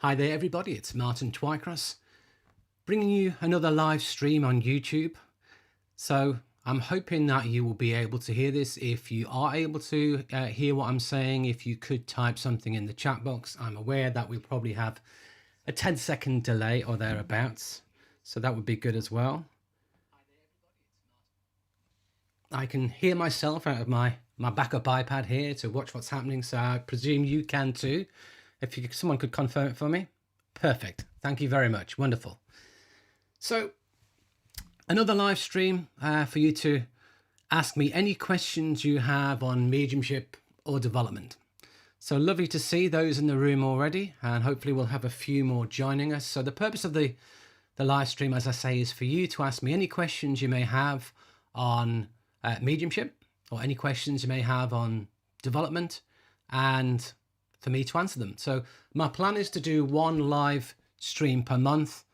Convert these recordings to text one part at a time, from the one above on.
Hi there everybody, it's Martin Twycross, bringing you another live stream on YouTube. So I'm hoping that you will be able to hear this. If you are able to hear what I'm saying, if you could type something in the chat box. I'm aware that we'll probably have a 10-second delay or thereabouts, so that would be good as well. I can hear myself out of my backup iPad here to watch what's happening, so I presume you can too. If someone could confirm it for me. Perfect. Thank you very much. Wonderful. So another live stream for you to ask me any questions you have on mediumship or development. So lovely to see those in the room already, and hopefully we'll have a few more joining us. So the purpose of the live stream, as I say, is for you to ask me any questions you may have on mediumship, or any questions you may have on development, and for me to answer them. So my plan is to do one live stream per month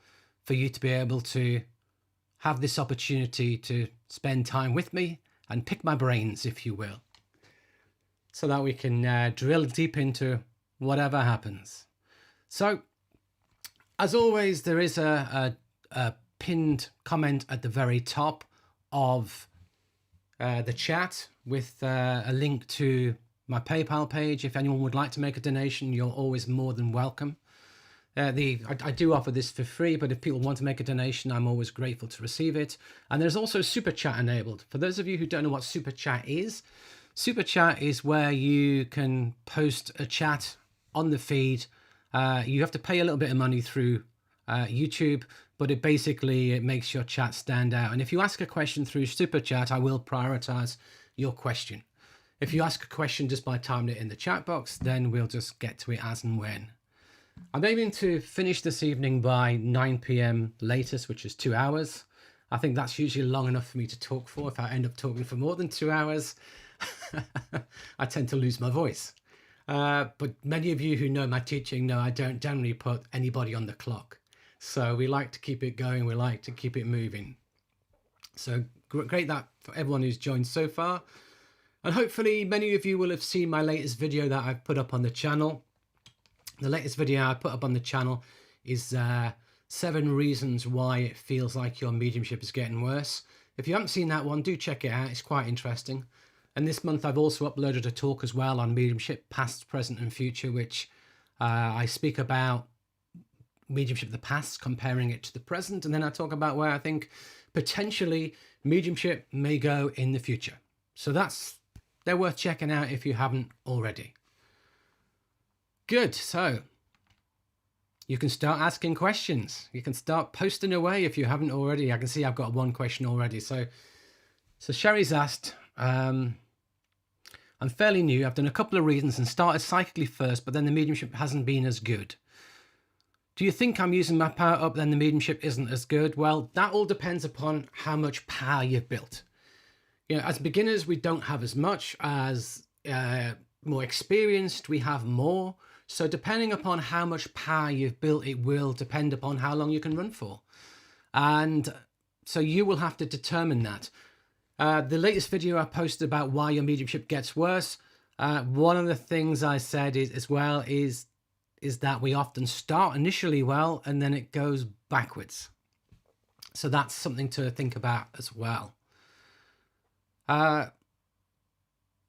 for you to be able to have this opportunity to spend time with me and pick my brains, if you will, so that we can drill deep into whatever happens. So as always, there is a pinned comment at the very top of the chat with a link to my PayPal page. If anyone would like to make a donation, you're always more than welcome. I do offer this for free, but if people want to make a donation, I'm always grateful to receive it. And there's also Super Chat enabled. For those of you who don't know what Super Chat is where you can post a chat on the feed. You have to pay a little bit of money through YouTube, but it makes your chat stand out. And if you ask a question through Super Chat, I will prioritize your question. If you ask a question just by typing it in the chat box, then we'll just get to it as and when. I'm aiming to finish this evening by 9 p.m. latest, which is 2 hours. I think that's usually long enough for me to talk for. If I end up talking for more than 2 hours, I tend to lose my voice. But many of you who know my teaching know I don't generally put anybody on the clock. So we like to keep it going. We like to keep it moving. So great that for everyone who's joined so far. And hopefully many of you will have seen my latest video that I've put up on the channel. The latest video I put up on the channel is 7 reasons why it feels like your mediumship is getting worse. If you haven't seen that one, do check it out. It's quite interesting. And this month I've also uploaded a talk as well on mediumship, past, present and future, which I speak about mediumship of the past, comparing it to the present. And then I talk about where I think potentially mediumship may go in the future. So they're worth checking out if you haven't already. Good. So you can start asking questions. You can start posting away if you haven't already. I can see I've got one question already. So Sherry's asked, I'm fairly new. I've done a couple of readings and started psychically first, but then the mediumship hasn't been as good. Do you think I'm using my power up, then the mediumship isn't as good? Well, that all depends upon how much power you've built. You know, as beginners, we don't have as much. As more experienced, we have more. So depending upon how much power you've built, it will depend upon how long you can run for. And so you will have to determine that. The latest video I posted about why your mediumship gets worse, one of the things I said is that we often start initially well and then it goes backwards. So that's something to think about as well.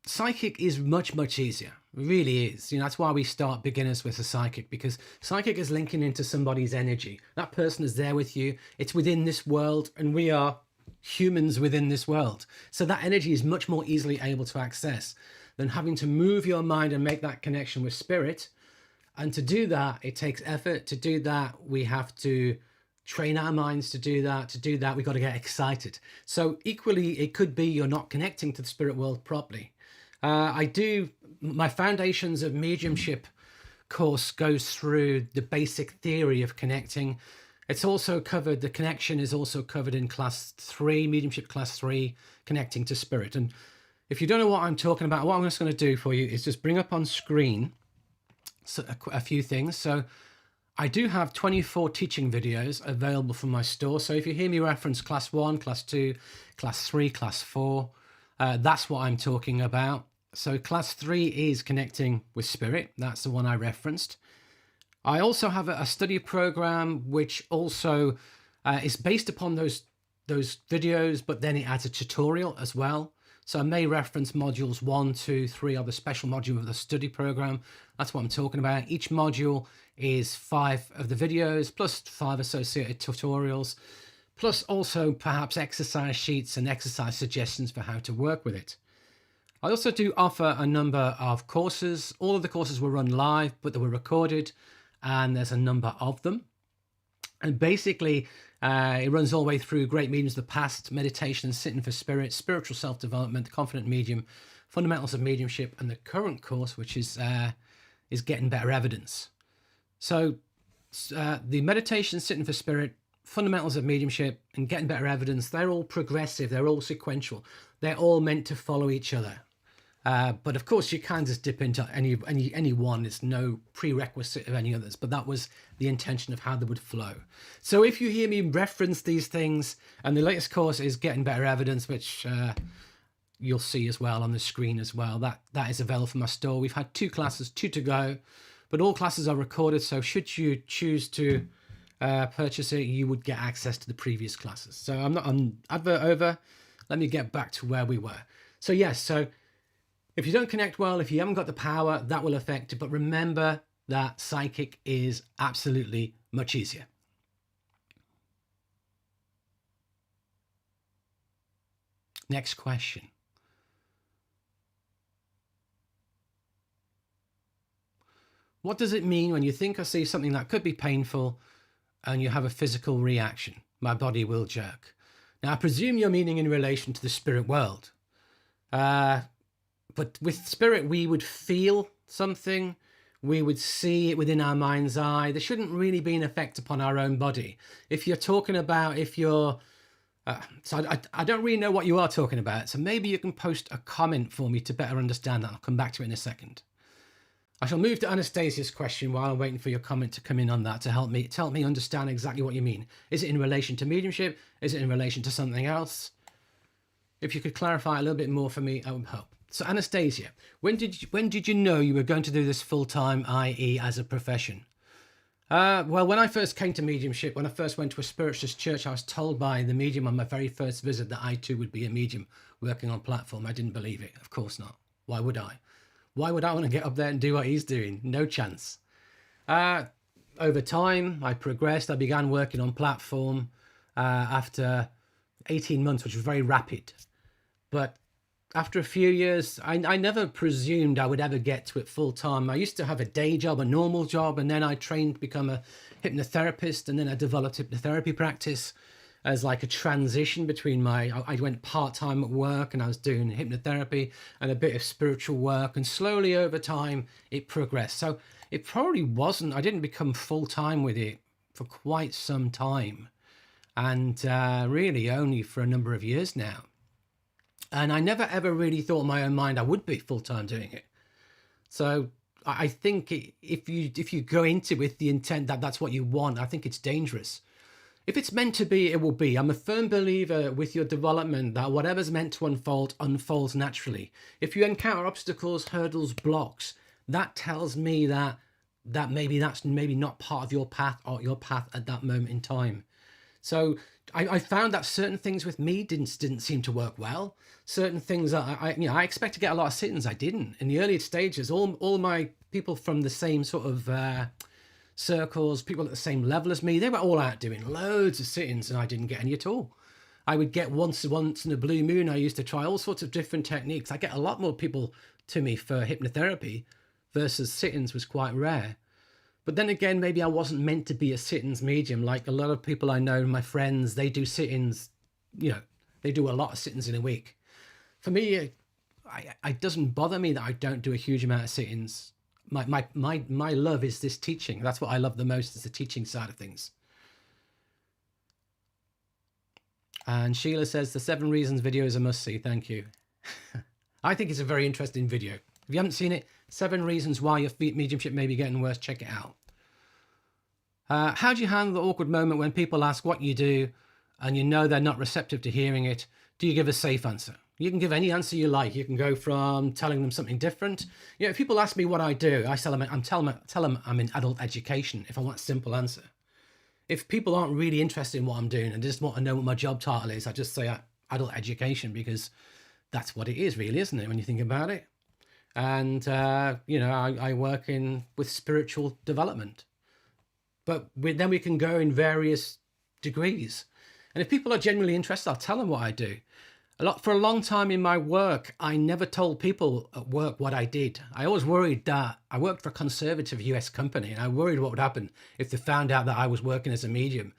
Psychic is much easier. It really is. You know, that's why we start beginners with a psychic, because psychic is linking into somebody's energy. That person is there with you. It's within this world, and we are humans within this world. So that energy is much more easily able to access than having to move your mind and make that connection with spirit. And to do that, it takes effort. To do that, we have to train our minds to do that. To do that, we've got to get excited. So equally, it could be you're not connecting to the spirit world properly. My Foundations of Mediumship course goes through the basic theory of connecting. It's also covered, the connection is also covered in class 3, mediumship class 3, connecting to spirit. And if you don't know what I'm talking about, what I'm just going to do for you is just bring up on screen a few things. So I do have 24 teaching videos available from my store. So if you hear me reference class 1, class 2, class 3, class 4, that's what I'm talking about. So class 3 is connecting with spirit. That's the one I referenced. I also have a study program which also is based upon those videos, but then it adds a tutorial as well. So I may reference modules 1, 2, 3 of the special module of the study program. That's what I'm talking about. Each module is 5 of the videos plus 5 associated tutorials, plus also perhaps exercise sheets and exercise suggestions for how to work with it. I also do offer a number of courses. All of the courses were run live, but they were recorded, and there's a number of them. And basically, it runs all the way through Great Mediums of the Past, Meditation and Sitting for Spirit, Spiritual Self-Development, Confident Medium, Fundamentals of Mediumship, and the current course, which is Getting Better Evidence. So the Meditation, Sitting for Spirit, Fundamentals of Mediumship, and Getting Better Evidence, they're all progressive, they're all sequential. They're all meant to follow each other. But of course, you can just dip into any one. It's no prerequisite of any others. But that was the intention of how they would flow. So if you hear me reference these things, and the latest course is Getting Better Evidence, which you'll see as well on the screen as well. That is available from my store. We've had 2 classes, 2 to go, but all classes are recorded. So should you choose to purchase it, you would get access to the previous classes. So I'm advert over. Let me get back to where we were. So yes, so if you don't connect well, if you haven't got the power, that will affect it. But remember that psychic is absolutely much easier. Next question. What does it mean when you think or see something that could be painful and you have a physical reaction? My body will jerk. Now, I presume you're meaning in relation to the spirit world. But with spirit, we would feel something. We would see it within our mind's eye. There shouldn't really be an effect upon our own body. If you're talking about, so I don't really know what you are talking about. So maybe you can post a comment for me to better understand that. I'll come back to it in a second. I shall move to Anastasia's question while I'm waiting for your comment to come in on that to help me understand exactly what you mean. Is it in relation to mediumship? Is it in relation to something else? If you could clarify a little bit more for me, I would help. So Anastasia, when did you know you were going to do this full-time, i.e. as a profession? Well, when I first came to mediumship, when I first went to a spiritualist church, I was told by the medium on my very first visit that I too would be a medium working on platform. I didn't believe it. Of course not. Why would I? Why would I want to get up there and do what he's doing? No chance. Over time, I progressed. I began working on platform after 18 months, which was very rapid. But after a few years, I never presumed I would ever get to it full time. I used to have a day job, a normal job, and then I trained to become a hypnotherapist, and then I developed hypnotherapy practice as like a transition between I went part-time at work and I was doing hypnotherapy and a bit of spiritual work, and slowly over time it progressed. So it probably wasn't, I didn't become full-time with it for quite some time, and really only for a number of years now. And I never ever really thought in my own mind I would be full-time doing it. So I think if you go into it with the intent that that's what you want, I think it's dangerous. If it's meant to be, it will be. I'm a firm believer with your development that whatever's meant to unfold, unfolds naturally. If you encounter obstacles, hurdles, blocks, that tells me that maybe that's not part of your path or your path at that moment in time. So I found that certain things with me didn't seem to work well. Certain things that I expect to get a lot of sit-ins. I didn't. In the early stages, all my people from the same sort of circles, people at the same level as me, they were all out doing loads of sit-ins, and I didn't get any at all. I would get once in a blue moon. I used to try all sorts of different techniques. I get a lot more people to me for hypnotherapy versus sit-ins was quite rare. But then again, maybe I wasn't meant to be a sit-ins medium. Like a lot of people I know, my friends, they do sit-ins, they do a lot of sit-ins in a week. For me, it doesn't bother me that I don't do a huge amount of sit-ins. My love is this teaching. That's what I love the most, is the teaching side of things. And Sheila says the 7 Reasons video is a must-see. Thank you. I think it's a very interesting video. If you haven't seen it, 7 Reasons Why Your Mediumship May Be Getting Worse, check it out. How do you handle the awkward moment when people ask what you do and you know they're not receptive to hearing it? Do you give a safe answer? You can give any answer you like. You can go from telling them something different. You know, if people ask me what I do, I tell them I'm in adult education if I want a simple answer. If people aren't really interested in what I'm doing and just want to know what my job title is, I just say adult education, because that's what it is really, isn't it, when you think about it? And, you know, I work with spiritual development. But then we can go in various degrees. And if people are genuinely interested, I'll tell them what I do. For a long time in my work, I never told people at work what I did. I always worried that I worked for a conservative US company, and I worried what would happen if they found out that I was working as a medium.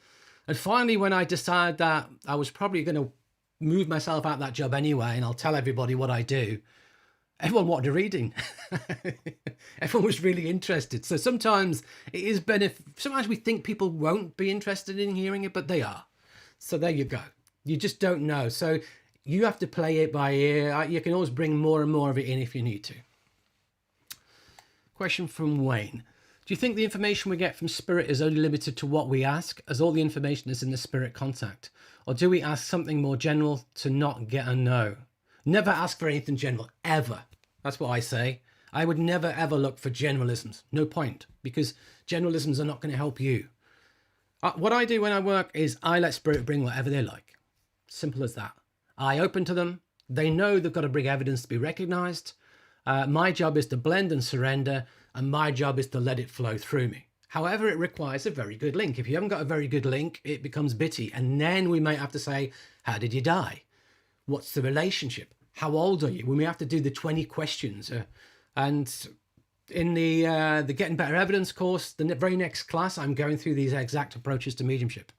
And finally, when I decided that I was probably going to move myself out of that job anyway, and I'll tell everybody what I do, everyone wanted a reading. Everyone was really interested. So sometimes it is sometimes we think people won't be interested in hearing it, but they are. So there you go. You just don't know. So you have to play it by ear. You can always bring more and more of it in if you need to. Question from Wayne. Do you think the information we get from spirit is only limited to what we ask, as all the information is in the spirit contact? Or do we ask something more general to not get a no? Never ask for anything general, ever. That's what I say. I would never, ever look for generalisms. No point, because generalisms are not going to help you. What I do when I work is I let spirit bring whatever they like. Simple as that. I open to them. They know they've got to bring evidence to be recognized. My job is to blend and surrender, and my job is to let it flow through me. However, it requires a very good link. If you haven't got a very good link, it becomes bitty. And then we might have to say, how did you die? What's the relationship? How old are you? We may have to do the 20 questions. And in the Getting Better Evidence course, the very next class, I'm going through these exact approaches to mediumship.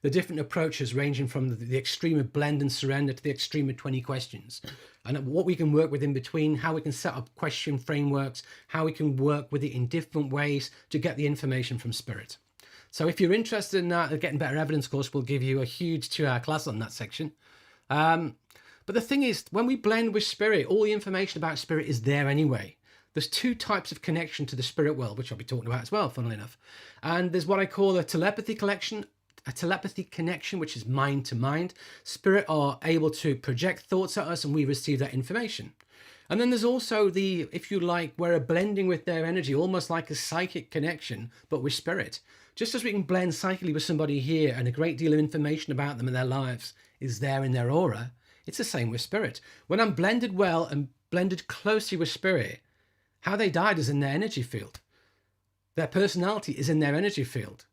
The different approaches ranging from the extreme of blend and surrender to the extreme of 20 questions. And what we can work with in between, how we can set up question frameworks, how we can work with it in different ways to get the information from spirit. So if you're interested in that, the Getting Better Evidence course will give you a huge 2-hour class on that section. But the thing is, when we blend with spirit, all the information about spirit is there anyway. There's 2 types of connection to the spirit world, which I'll be talking about as well, funnily enough. And there's what I call a telepathy connection, which is mind to mind. Spirit are able to project thoughts at us and we receive that information. And then there's also if you like, we're blending with their energy, almost like a psychic connection, but with spirit. Just as we can blend psychically with somebody here and a great deal of information about them and their lives is there in their aura, it's the same with spirit. When I'm blended well and blended closely with spirit, how they died is in their energy field. Their personality is in their energy field.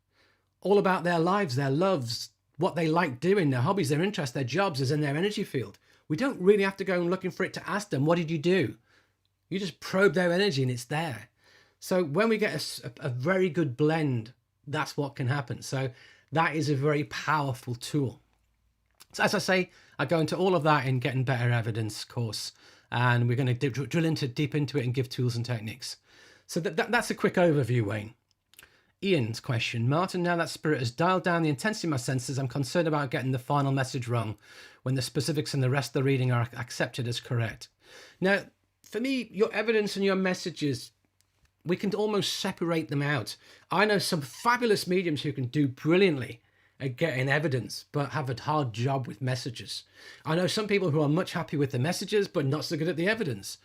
All about their lives, their loves, what they like doing, their hobbies, their interests, their jobs is in their energy field. We don't really have to go and looking for it to ask them, what did you do? You just probe their energy and it's there. So when we get a very good blend, that's what can happen. So that is a very powerful tool. So as I say, I go into all of that in Getting Better Evidence course, and we're going to drill deep into it and give tools and techniques. So that's a quick overview, Wayne. Ian's question. Martin, now that spirit has dialed down the intensity of my senses, I'm concerned about getting the final message wrong when the specifics and the rest of the reading are accepted as correct. Now, for me, your evidence and your messages, we can almost separate them out. I know some fabulous mediums who can do brilliantly at getting evidence, but have a hard job with messages. I know some people who are much happy with the messages, but not so good at the evidence.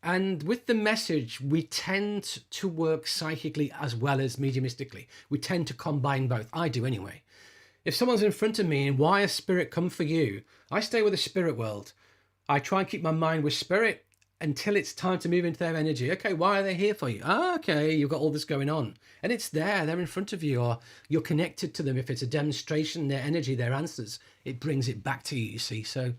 And with the message, we tend to work psychically as well as mediumistically. We tend to combine both. I do anyway. If someone's in front of me and why has spirit come for you, I stay with the spirit world. I try and keep my mind with spirit until it's time to move into their energy. Okay, why are they here for you? Okay, you've got all this going on. And it's there, they're in front of you, or you're connected to them. If it's a demonstration, their energy, their answers, it brings it back to you, you see. So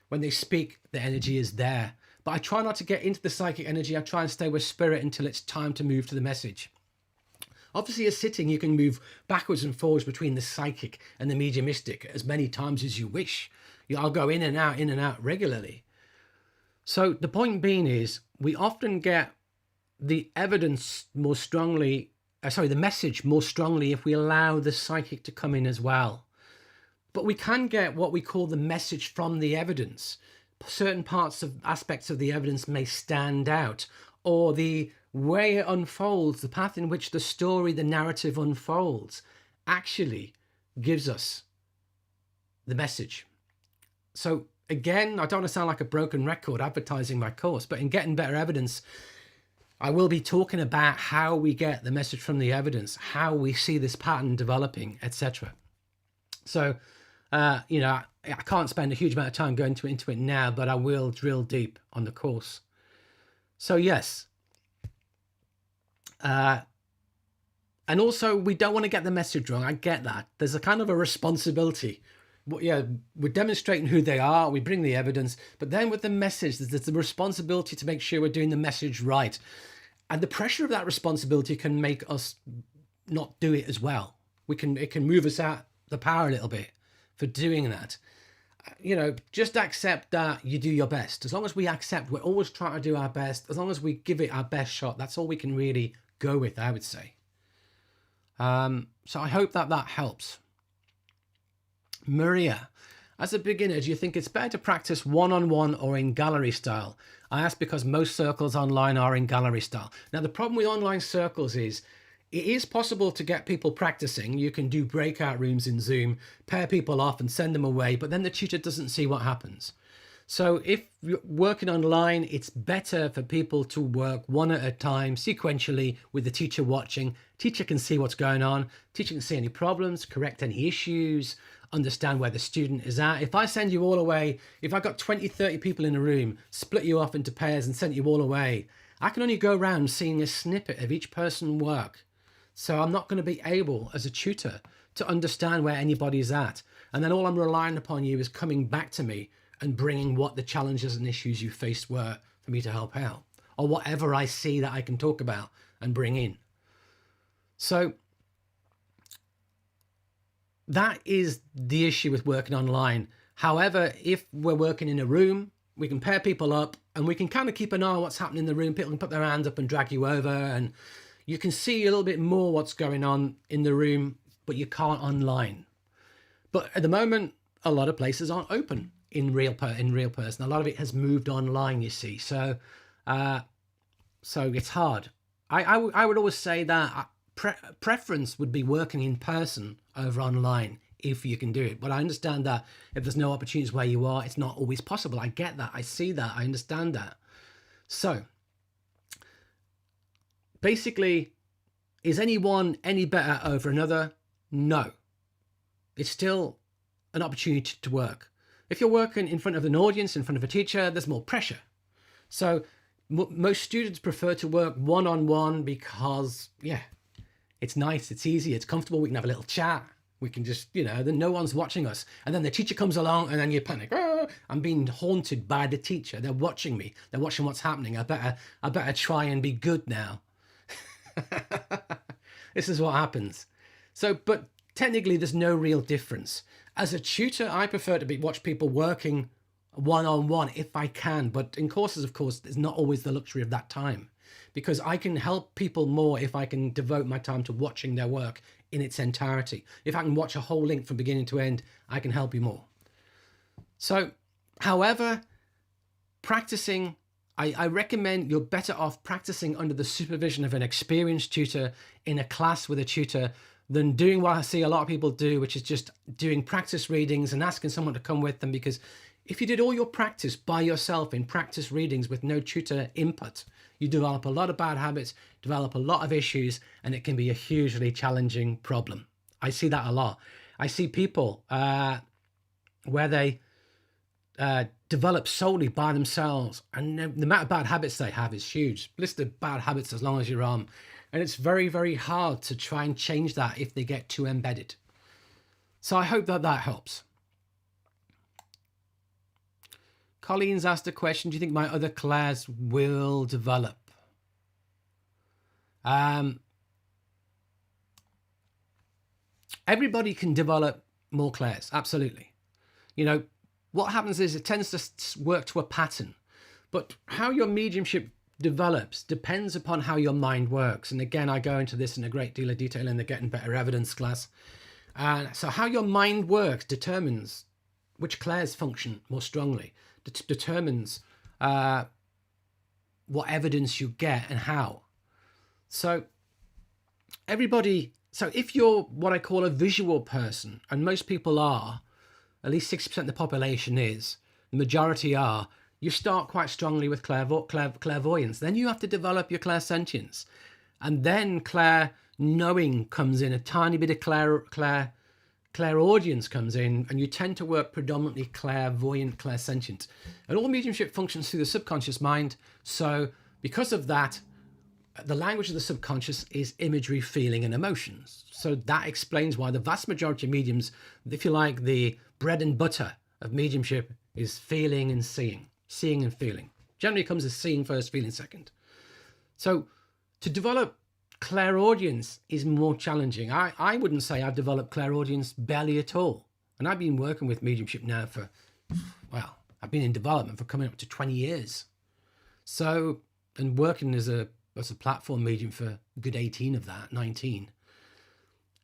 when they speak, the energy is there. But I try not to get into the psychic energy. I try and stay with spirit until it's time to move to the message. Obviously, as sitting, you can move backwards and forwards between the psychic and the mediumistic as many times as you wish. I'll go in and out regularly. So the point being is, we often get the evidence more strongly, the message more strongly if we allow the psychic to come in as well. But we can get what we call the message from the evidence. Certain aspects of the evidence may stand out, or the way it unfolds, the path in which the story, the narrative unfolds, actually gives us the message. So again, I don't want to sound like a broken record advertising my course, but in Getting Better Evidence, I will be talking about how we get the message from the evidence, how we see this pattern developing, etc. So, you know, I can't spend a huge amount of time going into it now, but I will drill deep on the course. So yes. And also, we don't want to get the message wrong. I get that. There's a kind of a responsibility. Yeah, we're demonstrating who they are. We bring the evidence. But then with the message, there's the responsibility to make sure we're doing the message right. And the pressure of that responsibility can make us not do it as well. It can move us out the power a little bit for doing that. You know, just accept that you do your best. As long as we accept we're always trying to do our best, as long as we give it our best shot, that's all we can really go with, I would say. So I hope that helps. Maria, as a beginner, do you think it's better to practice one-on-one or in gallery style? I ask because most circles online are in gallery style. Now, the problem with online circles is it is possible to get people practicing. You can do breakout rooms in Zoom, pair people off and send them away, but then the tutor doesn't see what happens. So if you're working online, it's better for people to work one at a time, sequentially, with the teacher watching. Teacher can see what's going on. Teacher can see any problems, correct any issues, understand where the student is at. If I send you all away, if I got 20, 30 people in a room, split you off into pairs and sent you all away, I can only go around seeing a snippet of each person work. So I'm not going to be able, as a tutor, to understand where anybody's at. And then all I'm relying upon you is coming back to me and bringing what the challenges and issues you faced were for me to help out, or whatever I see that I can talk about and bring in. So that is the issue with working online. However, if we're working in a room, we can pair people up and we can kind of keep an eye on what's happening in the room. People can put their hands up and drag you over, and you can see a little bit more what's going on in the room, but you can't online. But at the moment, a lot of places aren't open in real person. A lot of it has moved online, you see. So it's hard. I would always say that preference would be working in person over online if you can do it. But I understand that if there's no opportunities where you are, it's not always possible. I get that. I see that. I understand that. So basically, is anyone any better over another? No. It's still an opportunity to work. If you're working in front of an audience, in front of a teacher, there's more pressure. So most students prefer to work one-on-one because, yeah, it's nice, it's easy, it's comfortable. We can have a little chat. We can just, you know, then no one's watching us. And then the teacher comes along and then you panic. Oh, I'm being haunted by the teacher. They're watching me. They're watching what's happening. I better try and be good now. This is what happens. So, but technically there's no real difference. As a tutor, I prefer to watch people working one-on-one if I can, but in courses, of course, there's not always the luxury of that time, because I can help people more if I can devote my time to watching their work in its entirety. If I can watch a whole link from beginning to end, I can help you more. So, however, practicing, I recommend you're better off practicing under the supervision of an experienced tutor in a class with a tutor than doing what I see a lot of people do, which is just doing practice readings and asking someone to come with them. Because if you did all your practice by yourself in practice readings with no tutor input, you develop a lot of bad habits, develop a lot of issues, and it can be a hugely challenging problem. I see that a lot. I see people where they develop solely by themselves, and the amount of bad habits they have is huge. List of bad habits as long as your arm. And it's very, very hard to try and change that if they get too embedded. So I hope that helps. Colleen's asked a question. Do you think my other class will develop? Everybody can develop more clairs, absolutely. You know, what happens is it tends to work to a pattern. But how your mediumship develops depends upon how your mind works. And again, I go into this in a great deal of detail in the Getting Better Evidence class. So how your mind works determines which clairs function more strongly, determines what evidence you get and how. So if you're what I call a visual person, and most people are, at least 60% of the population is, the majority are, you start quite strongly with clairvoyance. Then you have to develop your clairsentience. And then knowing comes in, a tiny bit of clairaudience comes in, and you tend to work predominantly clairvoyant, clairsentient. And all mediumship functions through the subconscious mind. So because of that, the language of the subconscious is imagery, feeling, and emotions. So that explains why the vast majority of mediums, if you like, the bread and butter of mediumship is feeling and seeing and feeling. Generally comes as seeing first, feeling second. So to develop clairaudience is more challenging. I wouldn't say I've developed clairaudience barely at all. And I've been working with mediumship now for, well, I've been in development for coming up to 20 years. So, and working as a platform medium for a good 18 of that, 19.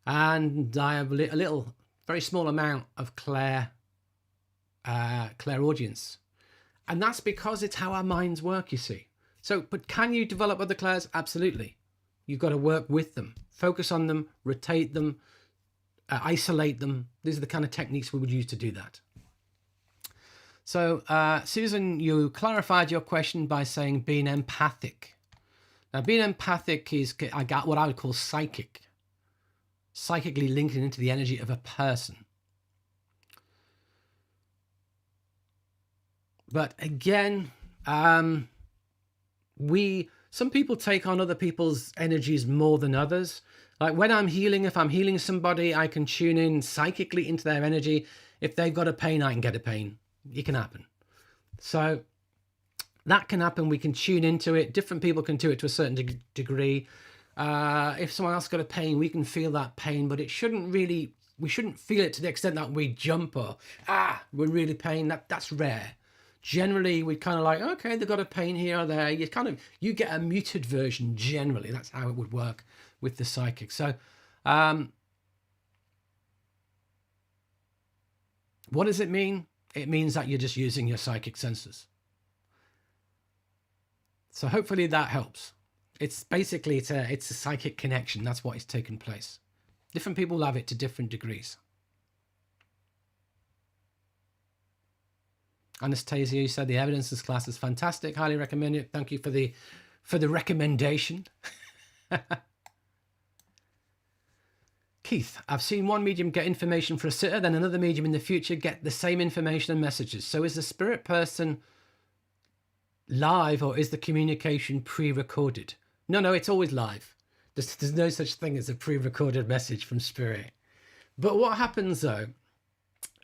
And I have a little, very small amount of clairaudience. And that's because it's how our minds work, you see. So, but can you develop other clairs? Absolutely. You've got to work with them, focus on them, rotate them, isolate them. These are the kind of techniques we would use to do that. So, Susan, you clarified your question by saying being empathic. Now, being empathic is, I got what I would call psychic, psychically linking into the energy of a person. But again, some people take on other people's energies more than others. Like when I'm healing, if I'm healing somebody, I can tune in psychically into their energy. If they've got a pain, I can get a pain. It can happen. So that can happen. We can tune into it. Different people can do it to a certain degree. If someone else got a pain, we can feel that pain, but we shouldn't feel it to the extent that we jump or, we're really pain. That's rare. Generally, we kind of like, okay, they've got a pain here or there. You get a muted version generally. That's how it would work with the psychic. So what does it mean? It means that you're just using your psychic senses. So hopefully that helps. It's basically, it's a psychic connection. That's what is taking place. Different people have it to different degrees. Anastasia, you said the evidence in this class is fantastic. Highly recommend it. Thank you for the recommendation. Keith, I've seen one medium get information for a sitter, then another medium in the future get the same information and messages. So is the spirit person live or is the communication pre-recorded? No, it's always live. There's no such thing as a pre-recorded message from spirit. But what happens though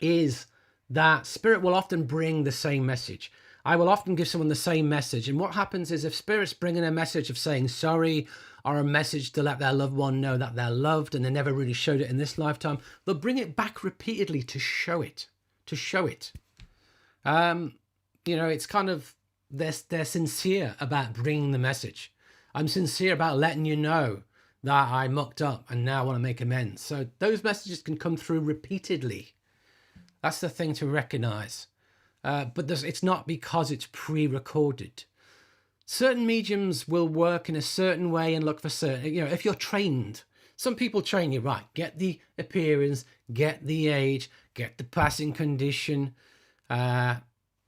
is that spirit will often bring the same message. I will often give someone the same message. And what happens is if spirit's bringing a message of saying sorry or a message to let their loved one know that they're loved and they never really showed it in this lifetime, they'll bring it back repeatedly to show it. It's kind of, they're sincere about bringing the message. I'm sincere about letting you know that I mucked up and now I want to make amends. So those messages can come through repeatedly. That's the thing to recognize. But it's not because it's pre-recorded. Certain mediums will work in a certain way and look for certain, if you're trained. Some people train you, right, get the appearance, get the age, get the passing condition. And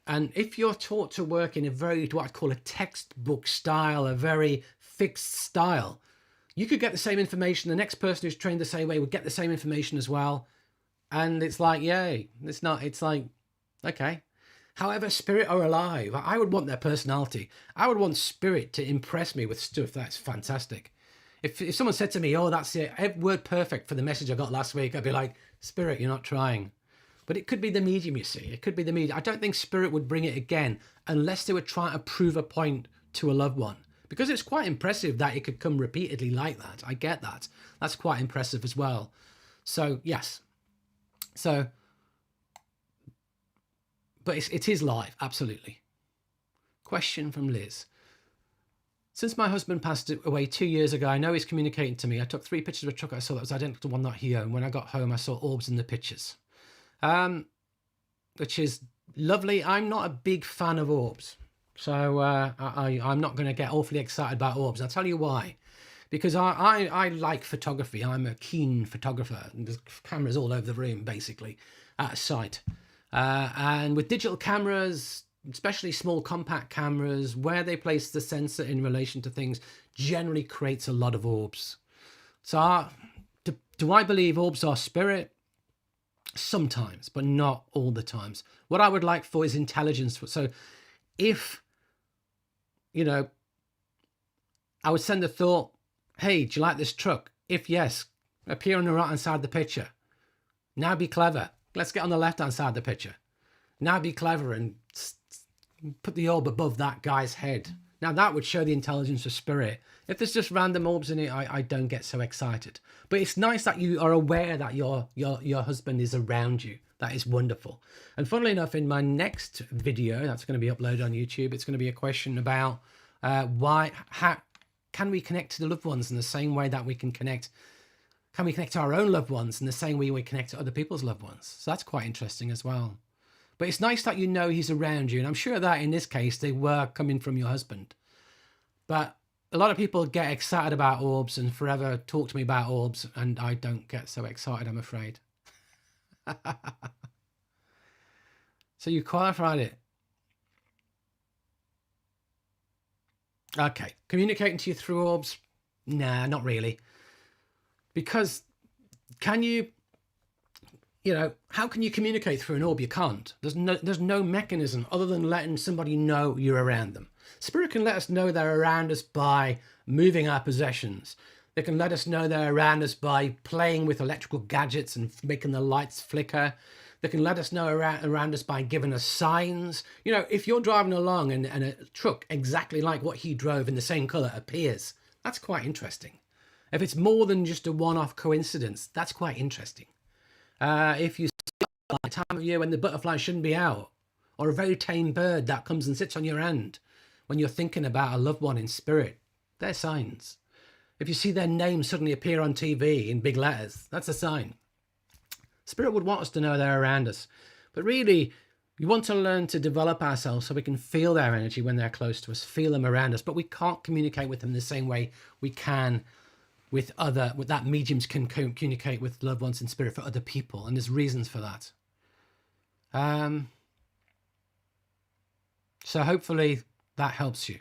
if you're taught to work in a very, what I'd call a textbook style, a very fixed style, you could get the same information. The next person who's trained the same way would get the same information as well. And it's like, yay, it's like, okay. However, spirit are alive. I would want their personality. I would want spirit to impress me with stuff that's fantastic. If someone said to me, oh, that's it, every word perfect for the message I got last week, I'd be like, spirit, you're not trying. But it could be the medium, you see. It could be the medium. I don't think spirit would bring it again unless they were trying to prove a point to a loved one. Because it's quite impressive that it could come repeatedly like that. I get that. That's quite impressive as well. So, yes. So, but it is live, absolutely. Question from Liz. Since my husband passed away 2 years ago, I know he's communicating to me. I took 3 pictures of a truck I saw that was identical to one that he owned. When I got home, I saw orbs in the pictures, which is lovely. I'm not a big fan of orbs. So I'm not going to get awfully excited about orbs. I'll tell you why. Because I like photography. I'm a keen photographer. And there's cameras all over the room, basically, at a site. And with digital cameras, especially small compact cameras, where they place the sensor in relation to things generally creates a lot of orbs. So do I believe orbs are spirit? Sometimes, but not all the times. What I would like for is intelligence. So if, you know, I would send a thought, hey, do you like this truck? If yes, appear on the right hand side of the picture. Now be clever. Let's get on the left hand side of the picture. Now be clever and put the orb above that guy's head. Now that would show the intelligence of spirit. If there's just random orbs in it, I don't get so excited. But it's nice that you are aware that your husband is around you. That is wonderful. And funnily enough, in my next video that's going to be uploaded on YouTube, it's going to be a question about how can we connect to the loved ones in the same way that we can connect to our own loved ones in the same way we connect to other people's loved ones. So that's quite interesting as well. But it's nice that you know he's around you. And I'm sure that in this case, they were coming from your husband. But a lot of people get excited about orbs and forever talk to me about orbs. And I don't get so excited, I'm afraid. So you qualified it. Okay. Communicating to you through orbs? Nah, not really. Because how can you communicate through an orb? You can't. There's no mechanism other than letting somebody know you're around them. Spirit can let us know they're around us by moving our possessions. They can let us know they're around us by playing with electrical gadgets and making the lights flicker. They can let us know around us by giving us signs. You know, if you're driving along and a truck exactly like what he drove in the same color appears, that's quite interesting. If it's more than just a one-off coincidence, that's quite interesting. If you see a time of year when the butterfly shouldn't be out, or a very tame bird that comes and sits on your hand when you're thinking about a loved one in spirit, they're signs. If you see their name suddenly appear on TV in big letters, that's a sign. Spirit would want us to know they're around us. But really, we want to learn to develop ourselves so we can feel their energy when they're close to us, feel them around us. But we can't communicate with them the same way we can with that mediums can communicate with loved ones in spirit for other people. And there's reasons for that. So hopefully that helps you.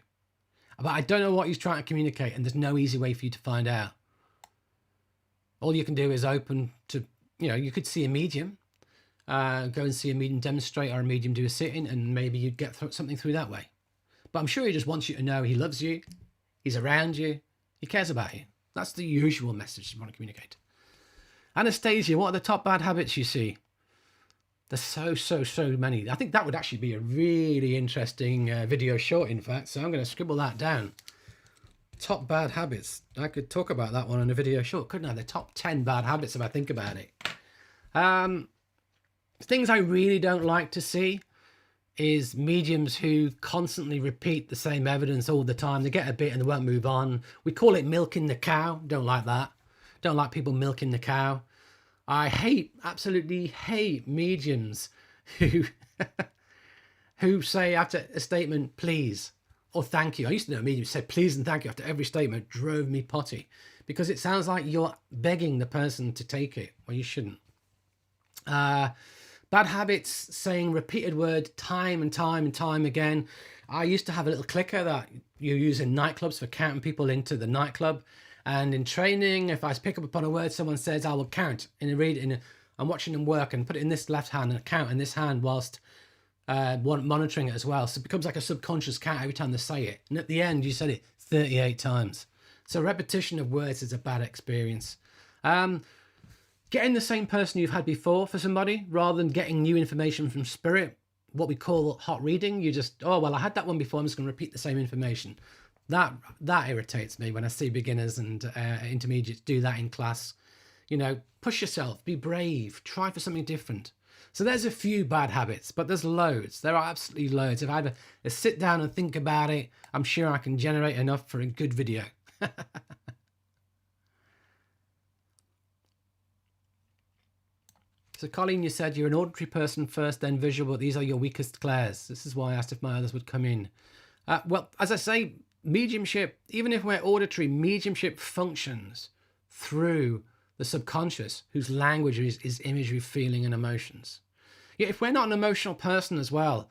But I don't know what he's trying to communicate, and there's no easy way for you to find out. All you can do is open to, you could see a medium, go and see a medium demonstrate or a medium do a sit-in, and maybe you'd get something through that way. But I'm sure he just wants you to know he loves you, he's around you, he cares about you. That's the usual message you want to communicate. Anastasia, what are the top bad habits you see? There's so many. I think that would actually be a really interesting video short, in fact. So I'm going to scribble that down. Top bad habits. I could talk about that one in a video short, couldn't I? The top 10 bad habits if I think about it. Things I really don't like to see is mediums who constantly repeat the same evidence all the time. They get a bit and they won't move on. We call it milking the cow. Don't like that. Don't like people milking the cow. I absolutely hate mediums who say after a statement, please, or thank you. I used to know a medium who said please and thank you after every statement. Drove me potty, because it sounds like you're begging the person to take it when you shouldn't. Bad habits, saying repeated word time and time again. I used to have a little clicker that you use in nightclubs for counting people into the nightclub. And in training, if I pick up upon a word someone says, I will count I'm watching them work and put it in this left hand and count in this hand whilst monitoring it as well. So it becomes like a subconscious count every time they say it. And at the end, you said it 38 times. So repetition of words is a bad experience. Getting the same person you've had before for somebody rather than getting new information from spirit, what we call hot reading. You just, oh, well, I had that one before, I'm just going to repeat the same information. That irritates me when I see beginners and intermediates do that in class. Push yourself, be brave, try for something different. So there's a few bad habits, but there's loads. There are absolutely loads. If I have a sit down and think about it, I'm sure I can generate enough for a good video. So Colleen, you said you're an auditory person first, then visual, but these are your weakest clairs. This is why I asked if my others would come in. Well, as I say, mediumship, even if we're auditory, mediumship functions through the subconscious, whose language is imagery, feeling, and emotions. Yet if we're not an emotional person as well,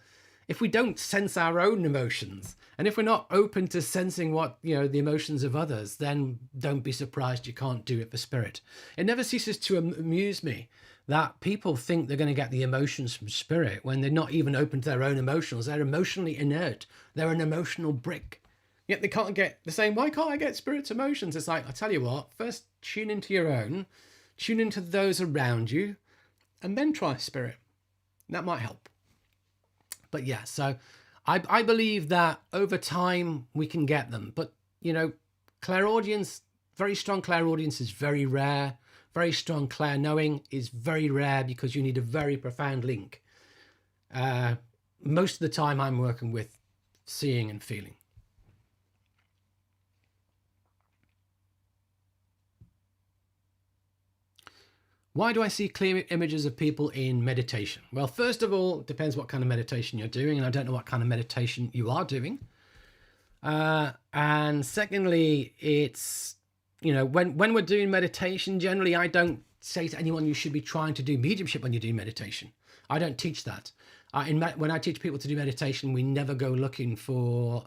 if we don't sense our own emotions, and if we're not open to sensing what, the emotions of others, then don't be surprised you can't do it for spirit. It never ceases to amuse me that people think they're going to get the emotions from spirit when they're not even open to their own emotions. They're emotionally inert. They're an emotional brick. Yet they can't get, they're saying, why can't I get spirit's emotions? It's like, I tell you what, first tune into your own, tune into those around you, and then try spirit. That might help. But yeah, so I believe that over time we can get them. But, clairaudience, very strong clairaudience is very rare. Very strong clair knowing is very rare because you need a very profound link. Most of the time I'm working with seeing and feeling. Why do I see clear images of people in meditation? Well, first of all, it depends what kind of meditation you're doing, and I don't know what kind of meditation you are doing. And secondly, it's, when we're doing meditation, generally I don't say to anyone you should be trying to do mediumship when you're doing meditation. I don't teach that. When I teach people to do meditation, we never go looking for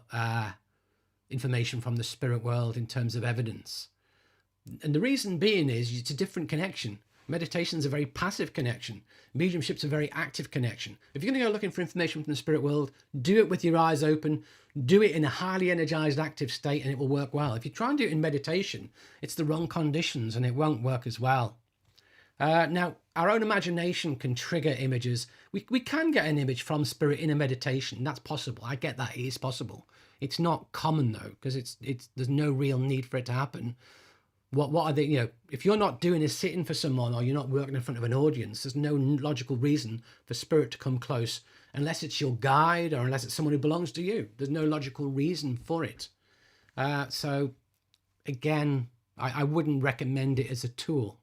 information from the spirit world in terms of evidence. And the reason being is it's a different connection. Meditation is a very passive connection. Mediumship's a very active connection. If you're going to go looking for information from the spirit world, do it with your eyes open, do it in a highly energized, active state, and it will work well. If you try and do it in meditation, it's the wrong conditions and it won't work as well. Now, our own imagination can trigger images. We can get an image from spirit in a meditation. That's possible. I get that. It is possible. It's not common though, because there's no real need for it to happen. What are they, if you're not doing a sitting for someone or you're not working in front of an audience, there's no logical reason for spirit to come close unless it's your guide or unless it's someone who belongs to you. There's no logical reason for it. So again, I wouldn't recommend it as a tool.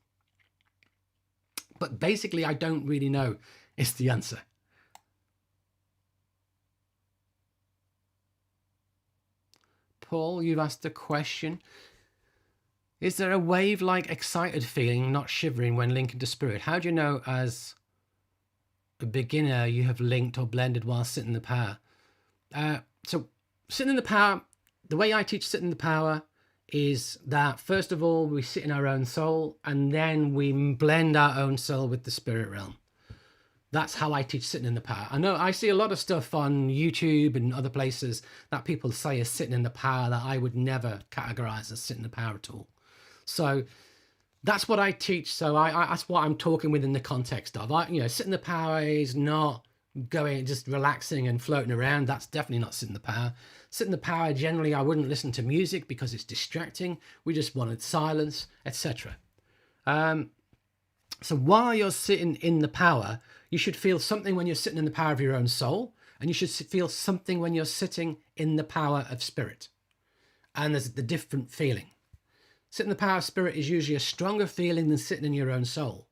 But basically, I don't really know is the answer. Paul, you've asked a question. Is there a wave-like excited feeling, not shivering, when linking to spirit? How do you know as a beginner you have linked or blended while sitting in the power? So sitting in the power, the way I teach sitting in the power is that first of all, we sit in our own soul and then we blend our own soul with the spirit realm. That's how I teach sitting in the power. I know I see a lot of stuff on YouTube and other places that people say is sitting in the power that I would never categorize as sitting in the power at all. So that's what I teach. So that's what I'm talking within the context of. Sitting in the power is not going, just relaxing and floating around. That's definitely not sitting in the power. Sitting in the power, generally, I wouldn't listen to music because it's distracting. We just wanted silence, etc. So while you're sitting in the power, you should feel something when you're sitting in the power of your own soul, and you should feel something when you're sitting in the power of spirit. And there's the different feeling. Sitting in the power of spirit is usually a stronger feeling than sitting in your own soul.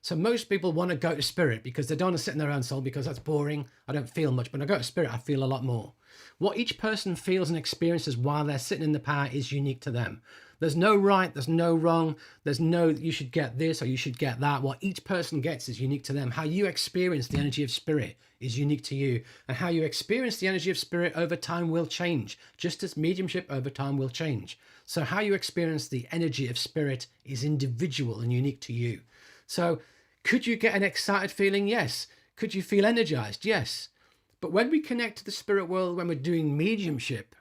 So most people want to go to spirit because they don't want to sit in their own soul because that's boring. I don't feel much, but when I go to spirit, I feel a lot more. What each person feels and experiences while they're sitting in the power is unique to them. There's no right, there's no wrong, there's no you should get this or you should get that. What each person gets is unique to them. How you experience the energy of spirit is unique to you. And how you experience the energy of spirit over time will change, just as mediumship over time will change. So how you experience the energy of spirit is individual and unique to you. So could you get an excited feeling? Yes. Could you feel energized? Yes. But when we connect to the spirit world, when we're doing mediumship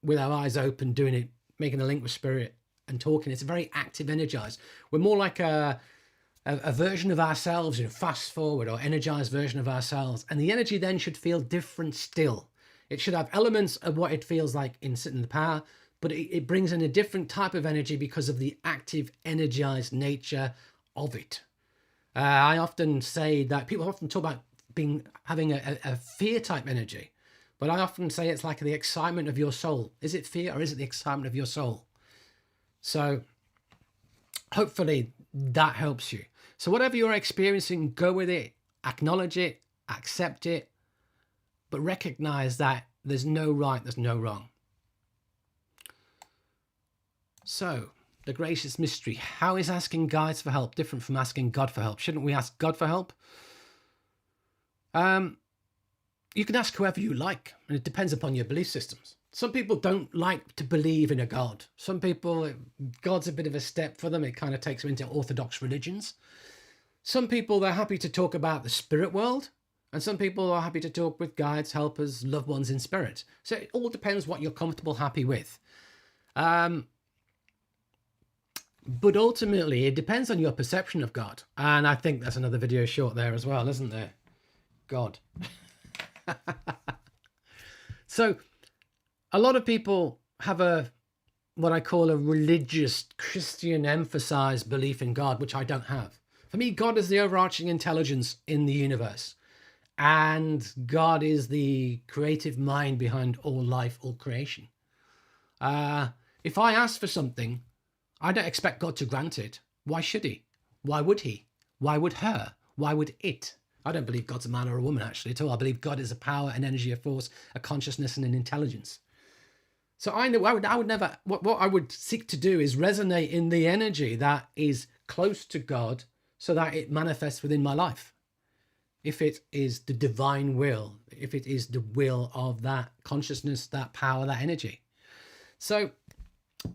with our eyes open, doing it, making a link with spirit and talking, it's very active, energized. We're more like a version of ourselves, fast forward or energized version of ourselves. And the energy then should feel different still. It should have elements of what it feels like in sitting in the power, but it brings in a different type of energy because of the active, energized nature of it. I often say that people often talk about having a fear type energy, but I often say it's like the excitement of your soul. Is it fear or is it the excitement of your soul? So hopefully that helps you. So whatever you're experiencing, go with it, acknowledge it, accept it, but recognize that there's no right, there's no wrong. So, the gracious mystery. How is asking guides for help different from asking God for help? Shouldn't we ask God for help? You can ask whoever you like, and it depends upon your belief systems. Some people don't like to believe in a God. Some people, God's a bit of a step for them. It kind of takes them into orthodox religions. Some people, they're happy to talk about the spirit world, and some people are happy to talk with guides, helpers, loved ones in spirit. So it all depends what you're comfortable, happy with. But ultimately, it depends on your perception of God. And I think there's another video short there as well, isn't there? God. So a lot of people have what I call a religious Christian emphasized belief in God, which I don't have. For me, God is the overarching intelligence in the universe, and God is the creative mind behind all life, all creation. If I ask for something, I don't expect God to grant it. Why should he? Why would he? Why would her? Why would it? I don't believe God's a man or a woman, actually, at all. I believe God is a power, an energy, a force, a consciousness, and an intelligence. So I know I would never, what I would seek to do is resonate in the energy that is close to God so that it manifests within my life. If it is the divine will, if it is the will of that consciousness, that power, that energy. So,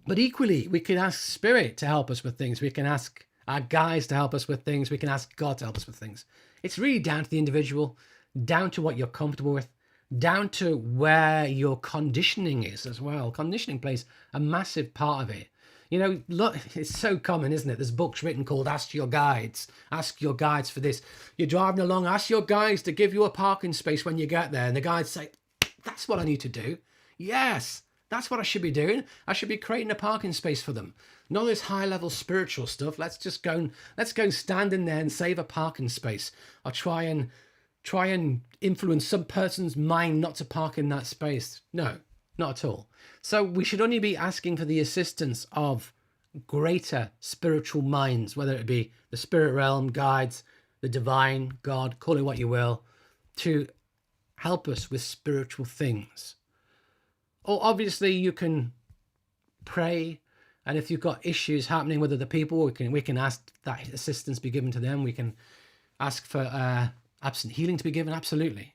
but equally, we can ask spirit to help us with things. We can ask our guides to help us with things. We can ask God to help us with things. It's really down to the individual, down to what you're comfortable with, down to where your conditioning is as well. Conditioning plays a massive part of it. You know, look, it's so common, isn't it? There's books written called Ask Your Guides. Ask your guides for this. You're driving along, ask your guides to give you a parking space when you get there. And the guides say, that's what I need to do. Yes, that's what I should be doing. I should be creating a parking space for them. None of this high-level spiritual stuff. Let's go and stand in there and save a parking space. I'll try and influence some person's mind not to park in that space. No, not at all. So we should only be asking for the assistance of greater spiritual minds, whether it be the spirit realm, guides, the divine, God, call it what you will, to help us with spiritual things. Or obviously you can pray, and if you've got issues happening with other people, we can ask that assistance be given to them. We can ask for absent healing to be given, absolutely.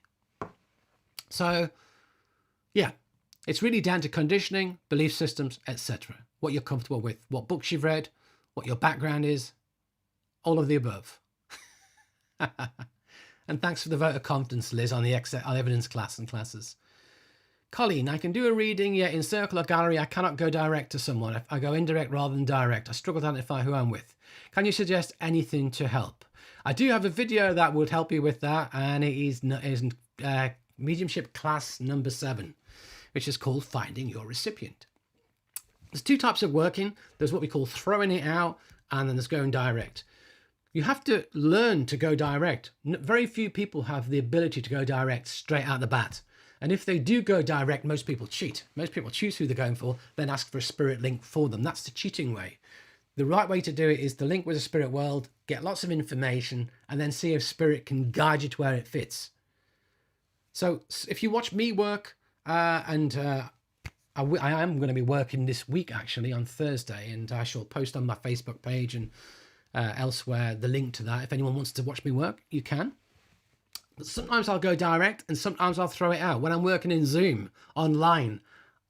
So, yeah, it's really down to conditioning, belief systems, etc. What you're comfortable with, what books you've read, what your background is, all of the above. And thanks for the vote of confidence, Liz, on the evidence class and classes. Colleen, I can do a reading, yet in circle or gallery, I cannot go direct to someone. I go indirect rather than direct. I struggle to identify who I'm with. Can you suggest anything to help? I do have a video that would help you with that, and it is Mediumship class number 7, which is called Finding Your Recipient. There's 2 types of working. There's what we call throwing it out, and then there's going direct. You have to learn to go direct. Very few people have the ability to go direct straight out the bat. And if they do go direct, most people cheat. Most people choose who they're going for, then ask for a spirit link for them. That's the cheating way. The right way to do it is to link with the spirit world, get lots of information, and then see if spirit can guide you to where it fits. So if you watch me work, I am going to be working this week, actually, on Thursday, and I shall post on my Facebook page and elsewhere the link to that. If anyone wants to watch me work, you can. But sometimes I'll go direct and sometimes I'll throw it out. When I'm working in Zoom online,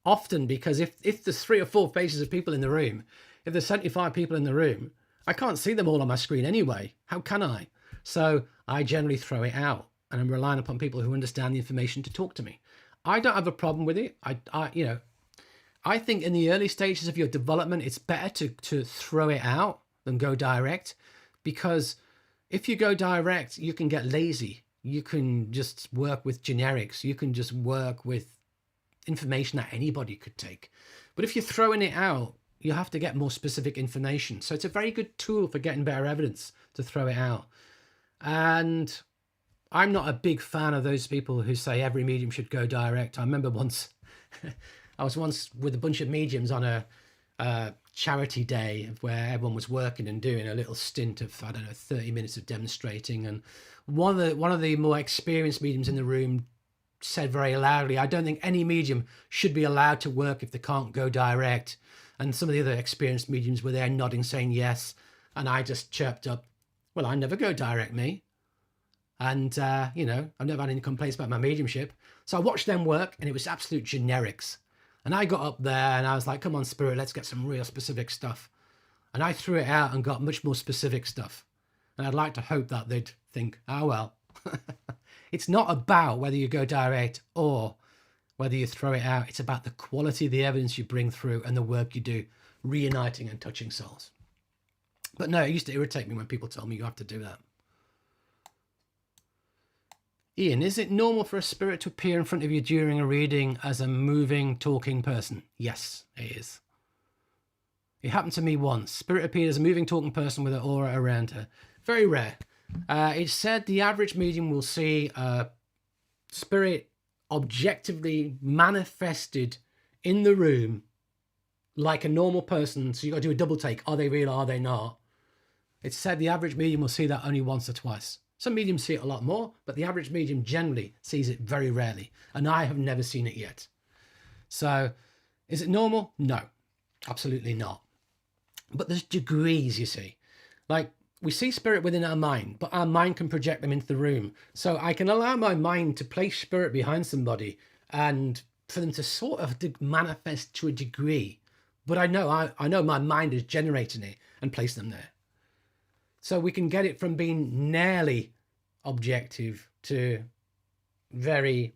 often because if there's 3 or 4 faces of people in the room, if there's 75 people in the room, I can't see them all on my screen anyway. How can I? So I generally throw it out, and I'm relying upon people who understand the information to talk to me. I don't have a problem with it. I think in the early stages of your development, it's better to throw it out than go direct, because if you go direct, you can get lazy. You can just work with generics. You can just work with information that anybody could take. But if you're throwing it out, you have to get more specific information. So it's a very good tool for getting better evidence to throw it out. And I'm not a big fan of those people who say every medium should go direct. I remember once, I was once with a bunch of mediums on a charity day where everyone was working and doing a little stint of, 30 minutes of demonstrating. And one of the more experienced mediums in the room said very loudly, I don't think any medium should be allowed to work if they can't go direct. And some of the other experienced mediums were there nodding, saying yes. And I just chirped up, well, I never go direct, me. And, you know, I've never had any complaints about my mediumship. So I watched them work and it was absolute generics. And I got up there and I was like, come on, Spirit, let's get some real specific stuff. And I threw it out and got much more specific stuff. And I'd like to hope that they'd think, oh, well, it's not about whether you go direct or whether you throw it out. It's about the quality of the evidence you bring through and the work you do, reuniting and touching souls. But no, it used to irritate me when people told me you have to do that. Ian, is it normal for a spirit to appear in front of you during a reading as a moving, talking person? Yes, it is. It happened to me once. Spirit appeared as a moving, talking person with an aura around her. Very rare. It's said the average medium will see a spirit objectively manifested in the room like a normal person. So you got to do a double take. Are they real or are they not? It's said the average medium will see that only once or twice. Some mediums see it a lot more, but the average medium generally sees it very rarely. And I have never seen it yet. So is it normal? No, absolutely not. But there's degrees, you see. Like we see spirit within our mind, but our mind can project them into the room. So I can allow my mind to place spirit behind somebody and for them to sort of manifest to a degree. But I know my mind is generating it and place them there. So we can get it from being nearly objective to very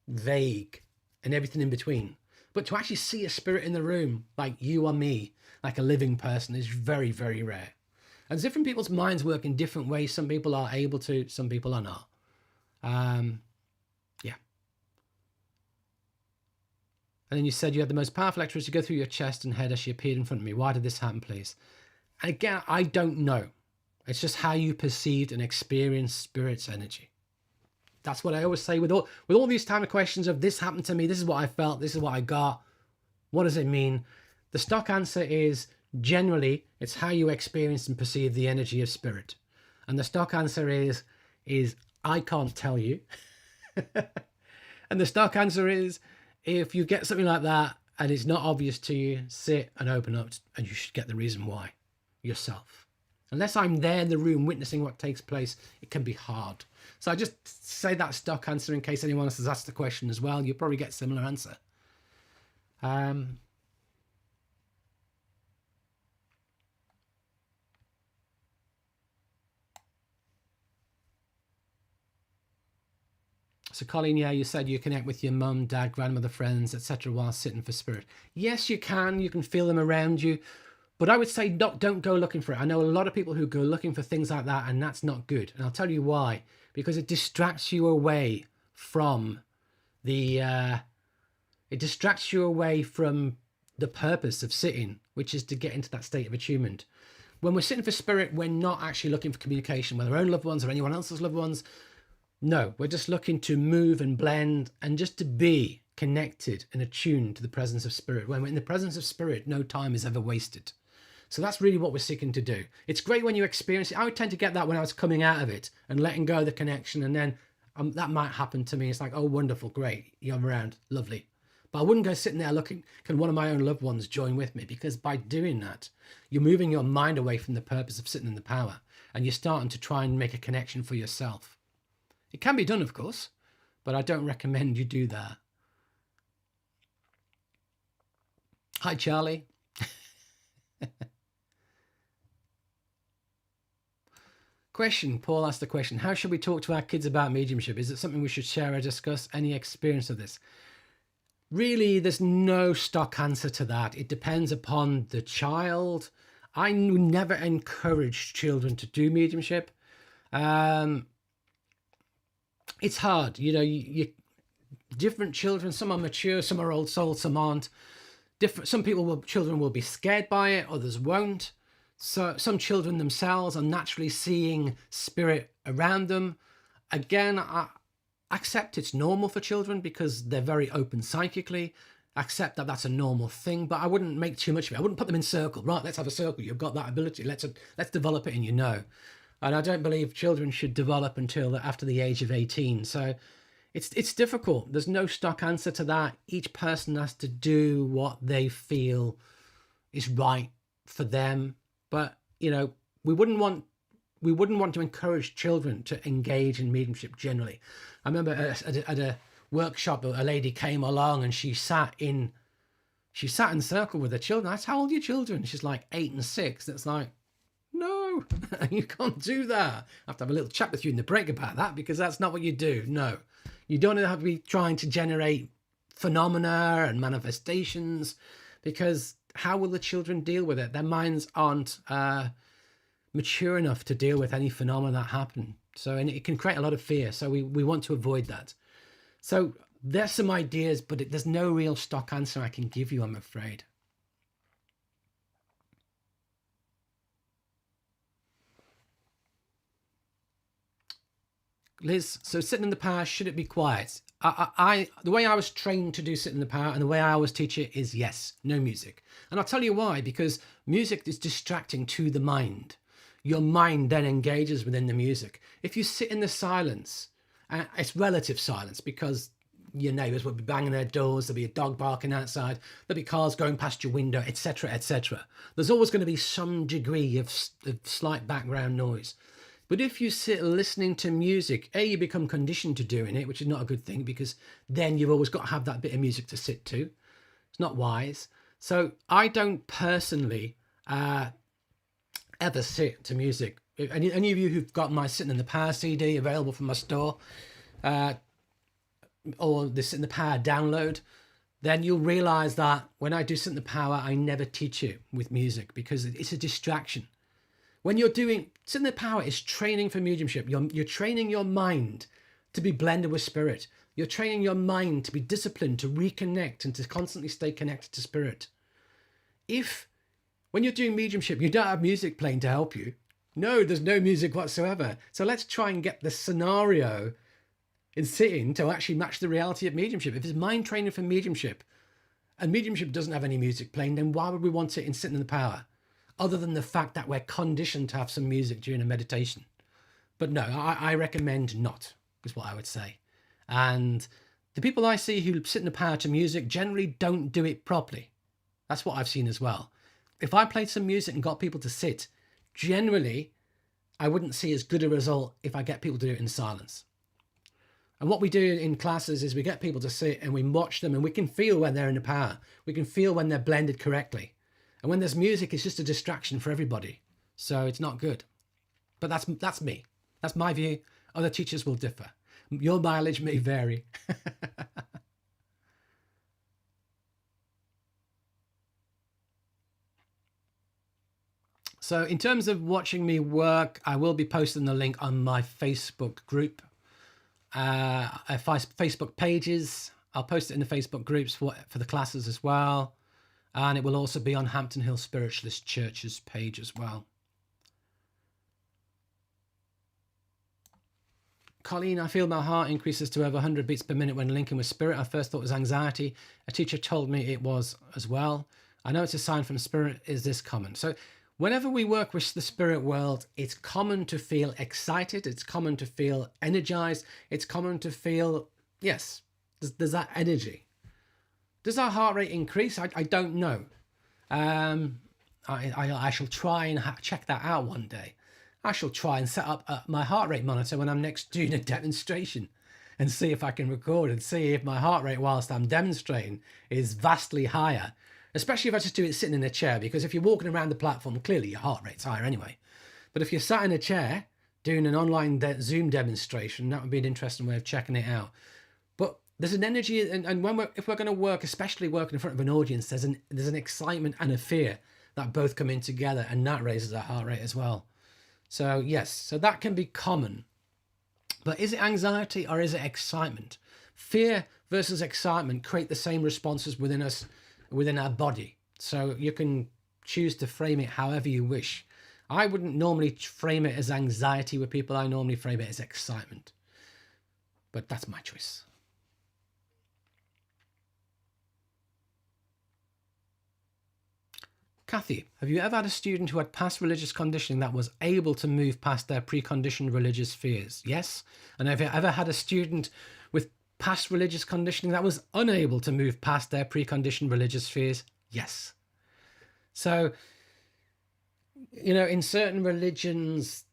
vague and everything in between. But to actually see a spirit in the room, like you or me, like a living person, is very, very rare. And different people's minds work in different ways. Some people are able to, some people are not. Yeah. And then you said you had the most powerful electricity go through your chest and head as she appeared in front of me. Why did this happen, please? And again, I don't know. It's just how you perceived and experienced spirit's energy. That's what I always say with all these kind of questions of this happened to me, this is what I felt, this is what I got. What does it mean? The stock answer is generally it's how you experience and perceive the energy of spirit. And the stock answer is I can't tell you. And the stock answer is if you get something like that and it's not obvious to you, sit and open up and you should get the reason why yourself. Unless I'm there in the room witnessing what takes place, it can be hard. So I just say that stock answer in case anyone else has asked the question as well. You'll probably get a similar answer. So Colleen, yeah, you said you connect with your mum, dad, grandmother, friends, etc. while sitting for spirit. Yes, you can. You can feel them around you. But I would say don't go looking for it. I know a lot of people who go looking for things like that, and that's not good. And I'll tell you why. Because it distracts you away from the purpose of sitting, which is to get into that state of attunement. When we're sitting for spirit, we're not actually looking for communication with our own loved ones or anyone else's loved ones. No, we're just looking to move and blend and just to be connected and attuned to the presence of spirit. When we're in the presence of spirit, no time is ever wasted. So that's really what we're seeking to do. It's great when you experience it. I would tend to get that when I was coming out of it and letting go of the connection. And then that might happen to me. It's like, oh, wonderful, great. You're around. Lovely. But I wouldn't go sitting there looking, can one of my own loved ones join with me? Because by doing that, you're moving your mind away from the purpose of sitting in the power. And you're starting to try and make a connection for yourself. It can be done, of course, but I don't recommend you do that. Hi, Charlie. Question, Paul asked the question, how should we talk to our kids about mediumship? Is it something we should share or discuss? Any experience of this? Really, there's no stock answer to that. It depends upon the child. I never encourage children to do mediumship. It's hard, you know, you different children, some are mature, some are old souls, some aren't. Children will be scared by it, others won't. So some children themselves are naturally seeing spirit around them. Again, I accept it's normal for children because they're very open psychically. Accept that that's a normal thing, but I wouldn't make too much of it. I wouldn't put them in circle. Right, let's have a circle. You've got that ability. Let's develop it, and you know. And I don't believe children should develop until after the age of 18. So it's difficult. There's no stock answer to that. Each person has to do what they feel is right for them. But, you know, we wouldn't want we wouldn't want to encourage children to engage in mediumship generally. I remember at a workshop, a lady came along and she sat in circle with her children. I said, how old are your children? She's like 8 and 6. It's like, no, you can't do that. I have to have a little chat with you in the break about that, because that's not what you do. No, you don't have to be trying to generate phenomena and manifestations, because how will the children deal with it? Their minds aren't mature enough to deal with any phenomena that happen. So, and it can create a lot of fear. So we want to avoid that. So there's some ideas, but there's no real stock answer I can give you, I'm afraid. Liz, so sitting in the power, should it be quiet? The way I was trained to do sitting in the power and the way I always teach it is yes, no music. And I'll tell you why, because music is distracting to the mind. Your mind then engages within the music. If you sit in the silence, it's relative silence, because your neighbours will be banging their doors, there'll be a dog barking outside, there'll be cars going past your window, etc., etc. There's always going to be some degree of slight background noise. But if you sit listening to music, you become conditioned to doing it, which is not a good thing, because then you've always got to have that bit of music to sit to. It's not wise. So I don't personally ever sit to music. Any of you who've got my Sitting in the Power CD available from my store, or the Sit in the Power download, then you'll realize that when I do Sit in the Power, I never teach it with music, because it's a distraction. When you're doing Sit in the Power, is training for mediumship. You're training your mind to be blended with spirit. You're training your mind to be disciplined, to reconnect and to constantly stay connected to spirit. If when you're doing mediumship, you don't have music playing to help you, no, there's no music whatsoever. So let's try and get the scenario in sitting to actually match the reality of mediumship. If it's mind training for mediumship and mediumship doesn't have any music playing, then why would we want it in Sitting in the Power? Other than the fact that we're conditioned to have some music during a meditation. But no, I recommend not, is what I would say. And the people I see who sit in the power to music generally don't do it properly. That's what I've seen as well. If I played some music and got people to sit, generally, I wouldn't see as good a result if I get people to do it in silence. And what we do in classes is we get people to sit and we watch them, and we can feel when they're in the power. We can feel when they're blended correctly. And when there's music, it's just a distraction for everybody. So it's not good. But that's me. That's my view. Other teachers will differ. Your mileage may vary. So in terms of watching me work, I will be posting the link on my Facebook group. Facebook pages. I'll post it in the Facebook groups for the classes as well. And it will also be on Hampton Hill Spiritualist Church's page as well. Colleen, I feel my heart increases to over 100 beats per minute when linking with spirit. I first thought it was anxiety. A teacher told me it was as well. I know it's a sign from spirit. Is this common? So whenever we work with the spirit world, it's common to feel excited. It's common to feel energized. It's common to feel, yes, there's that energy. Does our heart rate increase? I don't know. I shall try and check that out one day. I shall try and set up my heart rate monitor when I'm next doing a demonstration and see if I can record and see if my heart rate whilst I'm demonstrating is vastly higher, especially if I just do it sitting in a chair, because if you're walking around the platform, clearly your heart rate's higher anyway. But if you're sat in a chair doing an online Zoom demonstration, that would be an interesting way of checking it out. But there's an energy, and if we're going to work, especially working in front of an audience, there's an excitement and a fear that both come in together, and that raises our heart rate as well. So yes, so that can be common. But is it anxiety or is it excitement? Fear versus excitement create the same responses within us, within our body. So you can choose to frame it however you wish. I wouldn't normally frame it as anxiety with people. I normally frame it as excitement. But that's my choice. Kathy, have you ever had a student who had past religious conditioning that was able to move past their preconditioned religious fears? Yes. And have you ever had a student with past religious conditioning that was unable to move past their preconditioned religious fears? Yes. So, you know, in certain religions,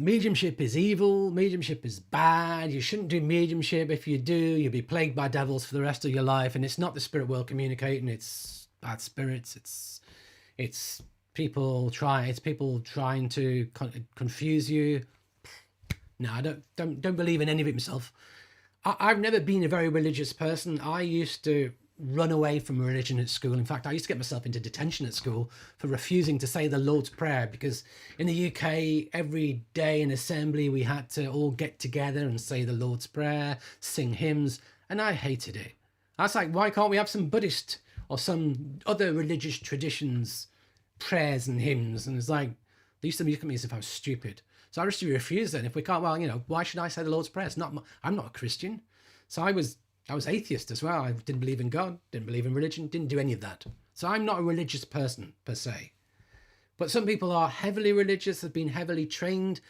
mediumship is evil, mediumship is bad, you shouldn't do mediumship. If you do, you'll be plagued by devils for the rest of your life. And it's not the spirit world communicating, it's bad spirits, it's people trying to confuse you. No, I don't believe in any of it myself. I've never been a very religious person. I used to run away from religion at school. In fact, I used to get myself into detention at school for refusing to say the Lord's Prayer, because in the UK, every day in assembly, we had to all get together and say the Lord's Prayer, sing hymns, and I hated it. I was like, why can't we have some Buddhist or some other religious traditions, prayers and hymns? And it's like, they used to look at me as if I was stupid. So I just refused it. If we can't, well, why should I say the Lord's Prayer? I'm not a Christian. So I was atheist as well. I didn't believe in God, didn't believe in religion, didn't do any of that. So I'm not a religious person per se. But some people are heavily religious, have been heavily trained.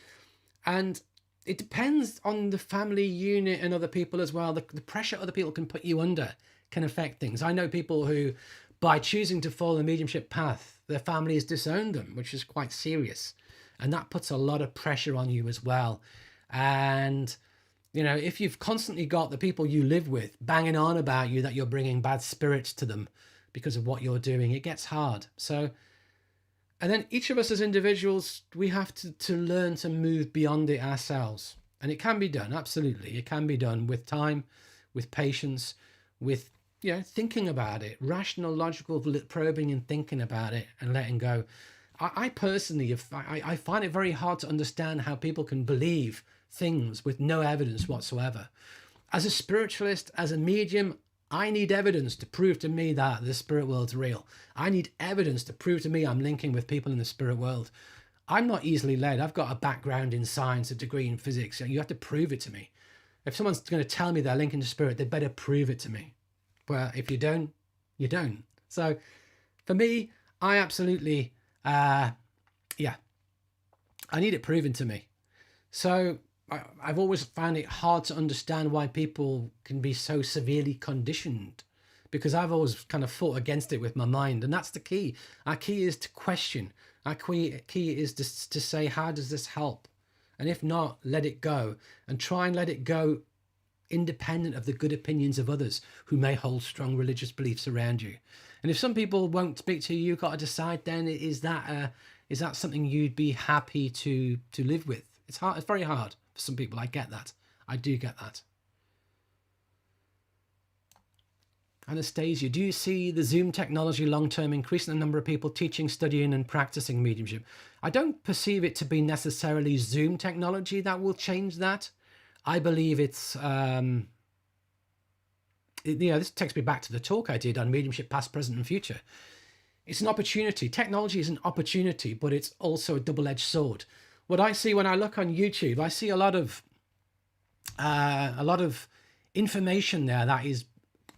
And it depends on the family unit and other people as well. The pressure other people can put you under can affect things. I know people who, by choosing to follow the mediumship path, their family has disowned them, which is quite serious. And that puts a lot of pressure on you as well. And, if you've constantly got the people you live with banging on about you that you're bringing bad spirits to them because of what you're doing, it gets hard. So, and then each of us as individuals, we have to learn to move beyond it ourselves. And it can be done, absolutely. It can be done with time, with patience, with, thinking about it, rational, logical probing and thinking about it and letting go. I personally, I find it very hard to understand how people can believe things with no evidence whatsoever. As a spiritualist, as a medium, I need evidence to prove to me that the spirit world's real. I need evidence to prove to me I'm linking with people in the spirit world. I'm not easily led. I've got a background in science, a degree in physics. You have to prove it to me. If someone's going to tell me they're linking to spirit, they better prove it to me. Well, if you don't, you don't. So for me, I absolutely... I need it proven to me. So I've always found it hard to understand why people can be so severely conditioned, because I've always kind of fought against it with my mind. And that's the key. Our key is to question. Our key is to say, how does this help? And if not, let it go, and try and let it go independent of the good opinions of others who may hold strong religious beliefs around you. And if some people won't speak to you, you've got to decide then, is that something you'd be happy to live with? It's hard. It's very hard for some people. I get that. I do get that. Anastasia, do you see the Zoom technology long-term increasing the number of people teaching, studying and practicing mediumship? I don't perceive it to be necessarily Zoom technology that will change that. I believe it's... this takes me back to the talk I did on mediumship, past, present and future. It's an opportunity. Technology is an opportunity, but it's also a double-edged sword. What I see when I look on YouTube, I see a lot of information there that is,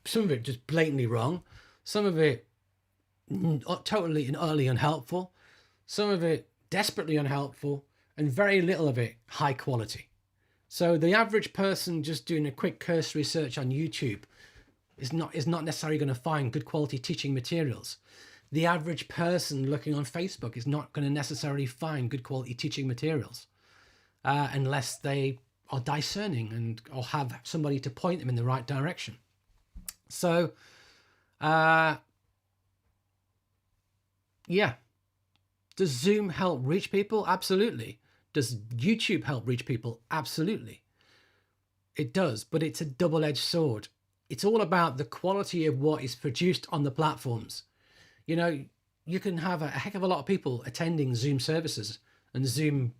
some of it just blatantly wrong, some of it totally and utterly unhelpful, some of it desperately unhelpful, and very little of it high quality. So the average person just doing a quick cursory search on YouTube is not necessarily going to find good quality teaching materials. The average person looking on Facebook is not going to necessarily find good quality teaching materials unless they are discerning or have somebody to point them in the right direction. So, does Zoom help reach people? Absolutely. Does YouTube help reach people? Absolutely. It does, but it's a double-edged sword. It's all about the quality of what is produced on the platforms. You can have a heck of a lot of people attending Zoom services and Zoom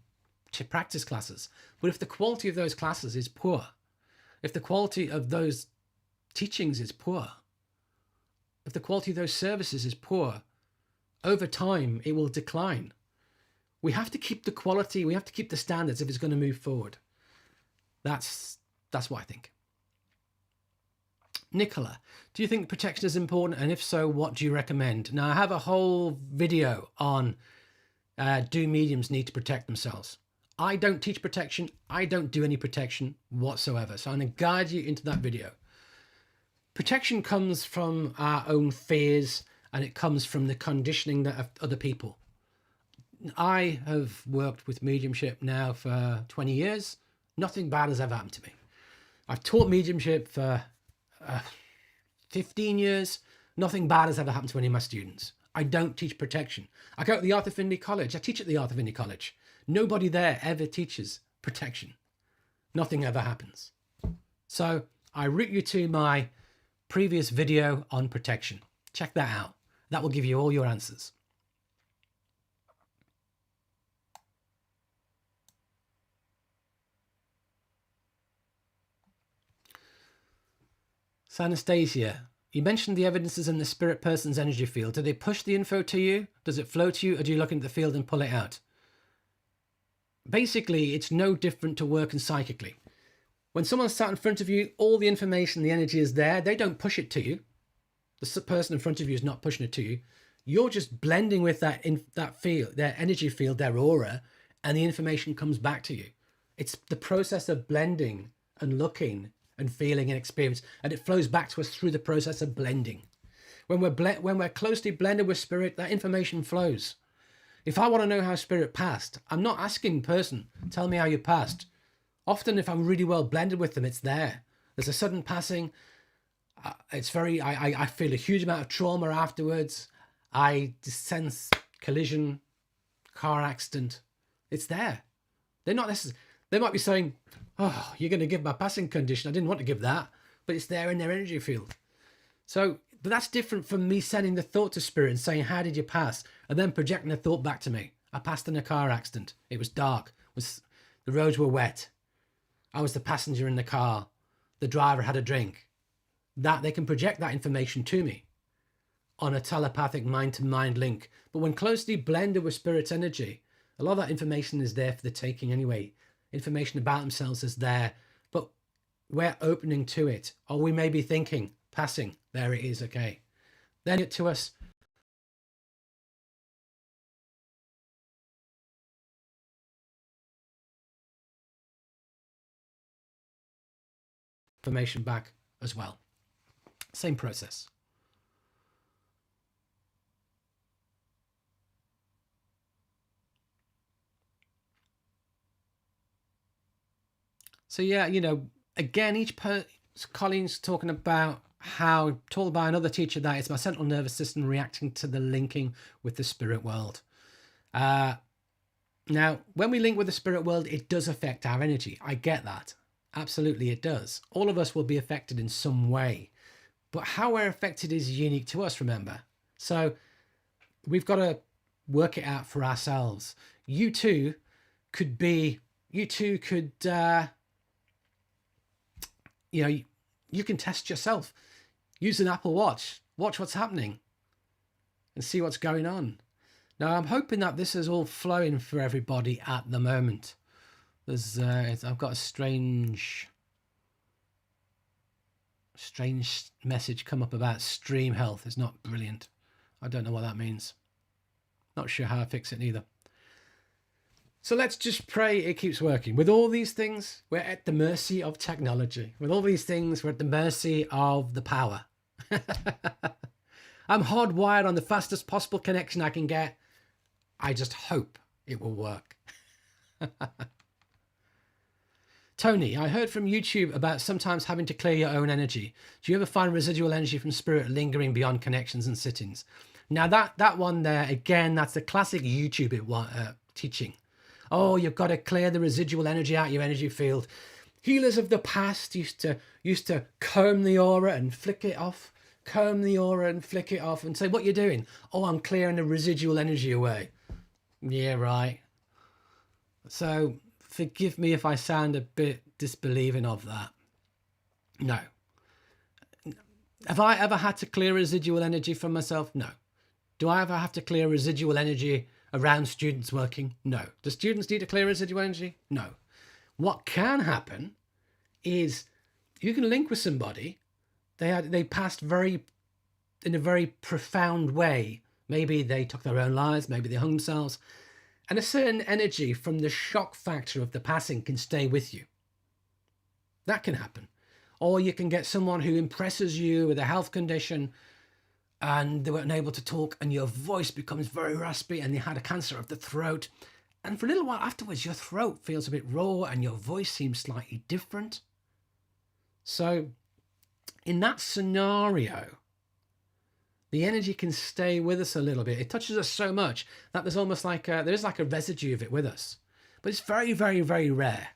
practice classes, but if the quality of those classes is poor, if the quality of those teachings is poor, if the quality of those services is poor, over time it will decline. We have to keep the quality, we have to keep the standards if it's going to move forward. That's what I think. Nicola, do you think protection is important? And if so, what do you recommend? Now, I have a whole video on do mediums need to protect themselves? I don't teach protection. I don't do any protection whatsoever. So I'm going to guide you into that video. Protection comes from our own fears, and it comes from the conditioning of other people. I have worked with mediumship now for 20 years. Nothing bad has ever happened to me. I've taught mediumship for 15 years. Nothing bad has ever happened to any of my students. I don't teach protection. I go to the Art of Indy College. I teach at the Art of Indy College. Nobody there ever teaches protection. Nothing ever happens. So I route you to my previous video on protection. Check that out. That will give you all your answers. So Anastasia, you mentioned the evidences in the spirit person's energy field. Do they push the info to you? Does it flow to you? Or do you look into the field and pull it out? Basically, it's no different to working psychically. When someone's sat in front of you, all the information, the energy is there. They don't push it to you. The person in front of you is not pushing it to you. You're just blending with that field, their energy field, their aura, and the information comes back to you. It's the process of blending and looking and feeling and experience, and it flows back to us through the process of blending. When we're closely blended with spirit, that information flows. If I want to know how spirit passed, I'm not asking person, tell me how you passed. Often if I'm really well blended with them, it's there. There's a sudden passing. I feel a huge amount of trauma afterwards. I sense collision, car accident. It's there. They're not necessarily, they might be saying, oh, you're going to give my passing condition. I didn't want to give that, but it's there in their energy field. So, but that's different from me sending the thought to spirit and saying, how did you pass? And then projecting the thought back to me. I passed in a car accident. It was dark. The roads were wet. I was the passenger in the car. The driver had a drink. That they can project that information to me on a telepathic mind-to-mind link. But when closely blended with spirit's energy, a lot of that information is there for the taking anyway. Information about themselves is there, but we're opening to it. Or we may be thinking, passing, there it is, okay. Then it to us. Information back as well. Same process. So yeah, you know, again, Colleen's talking about how, told by another teacher that it's my central nervous system reacting to the linking with the spirit world. Now, when we link with the spirit world, it does affect our energy. I get that. Absolutely, it does. All of us will be affected in some way. But how we're affected is unique to us, remember. So we've got to work it out for ourselves. You too could, you know, you can test yourself. Use an Apple Watch. Watch what's happening and see what's going on. Now, I'm hoping that this is all flowing for everybody at the moment. I've got a strange message come up about stream health. It's not brilliant. I don't know what that means. Not sure how I fix it either. So let's just pray it keeps working. With all these things, we're at the mercy of technology. With all these things, we're at the mercy of the power. I'm hardwired on the fastest possible connection I can get. I just hope it will work. Tony, I heard from YouTube about sometimes having to clear your own energy. Do you ever find residual energy from spirit lingering beyond connections and sittings? Now that one there, again, that's the classic YouTube teaching. Oh, you've got to clear the residual energy out your energy field. Healers of the past used to comb the aura and flick it off, comb the aura and flick it off and say, what you're doing? Oh, I'm clearing the residual energy away. Yeah, right. So forgive me if I sound a bit disbelieving of that. No. Have I ever had to clear residual energy from myself? No. Do I ever have to clear residual energy around students working? No. Do students need to clear residual energy? No. What can happen is you can link with somebody. They passed in a very profound way. Maybe they took their own lives. Maybe they hung themselves. And a certain energy from the shock factor of the passing can stay with you. That can happen. Or you can get someone who impresses you with a health condition and they weren't able to talk, and your voice becomes very raspy, and they had a cancer of the throat. And for a little while afterwards, your throat feels a bit raw and your voice seems slightly different. So in that scenario, the energy can stay with us a little bit. It touches us so much that there's almost like there's like a residue of it with us. But it's very, very, very rare.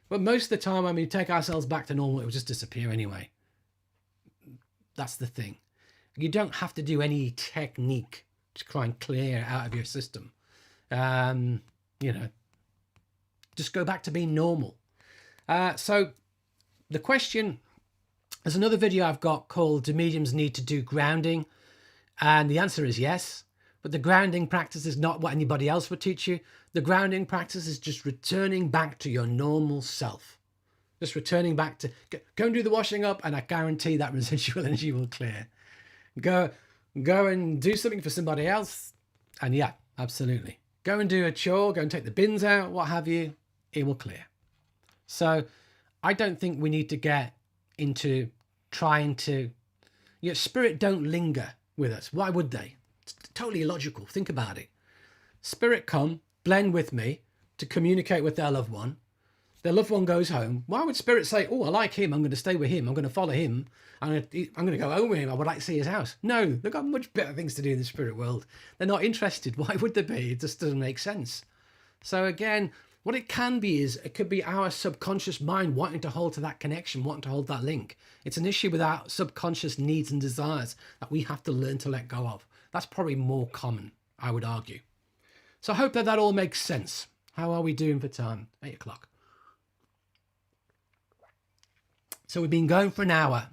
But most of the time, when we take ourselves back to normal, it will just disappear anyway. That's the thing. You don't have to do any technique to try and clear it out of your system. You know, just go back to being normal. So the question, there's another video I've got called "Do Mediums Need to Do Grounding?" And the answer is yes, but the grounding practice is not what anybody else would teach you. The grounding practice is just returning back to your normal self. Just returning back to, go and do the washing up, and I guarantee that residual energy will clear. Go and do something for somebody else, and yeah, absolutely. Go and do a chore, go and take the bins out, what have you, it will clear. So I don't think we need to get into trying to, spirit don't linger with us. Why would they? It's totally illogical. Think about it. Spirit come, blend with me to communicate with their loved one. Their loved one goes home. Why would spirit say, oh, I like him, I'm going to stay with him, I'm going to follow him, I'm going to go home with him, I would like to see his house? No, they've got much better things to do in the spirit world. They're not interested. Why would they be? It just doesn't make sense. So again, what it can be is, it could be our subconscious mind wanting to hold to that connection, wanting to hold that link. It's an issue with our subconscious needs and desires that we have to learn to let go of. That's probably more common, I would argue. So I hope that all makes sense. How are we doing for time? 8 o'clock. So we've been going for an hour.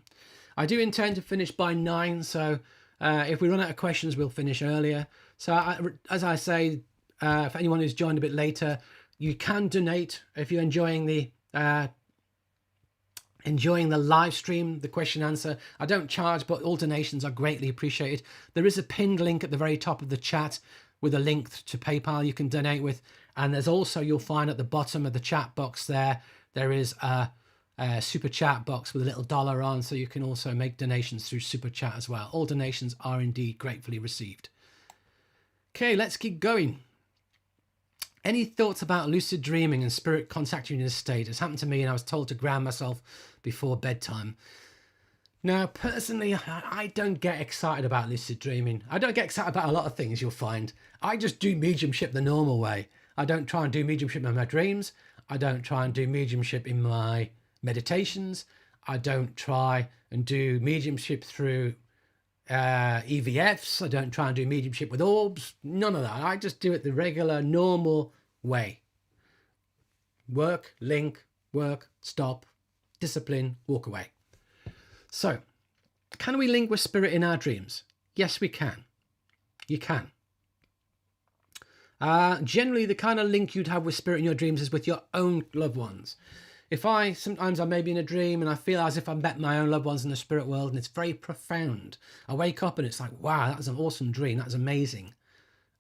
I do intend to finish by 9. So if we run out of questions, we'll finish earlier. So as I say, for anyone who's joined a bit later, you can donate if you're enjoying the live stream, the question answer. I don't charge, but all donations are greatly appreciated. There is a pinned link at the very top of the chat with a link to PayPal you can donate with. And there's also, you'll find at the bottom of the chat box there is a super chat box with a little dollar on, so you can also make donations through super chat as well. All donations are indeed gratefully received. Okay, let's keep going. Any thoughts about lucid dreaming and spirit contacting you in a state? It's happened to me, and I was told to ground myself before bedtime. Now, personally, I don't get excited about lucid dreaming. I don't get excited about a lot of things, you'll find. I just do mediumship the normal way. I don't try and do mediumship in my dreams. I don't try and do mediumship in my meditations. I don't try and do mediumship through EVFs. I don't try and do mediumship with orbs. None of that. I just do it the regular, normal way. Work, link, work, stop, discipline, walk away. So, can we link with spirit in our dreams? Yes, we can. You can. Generally, the kind of link you'd have with spirit in your dreams is with your own loved ones. Sometimes I may be in a dream and I feel as if I've met my own loved ones in the spirit world, and it's very profound. I wake up and it's like, wow, that was an awesome dream. That was amazing.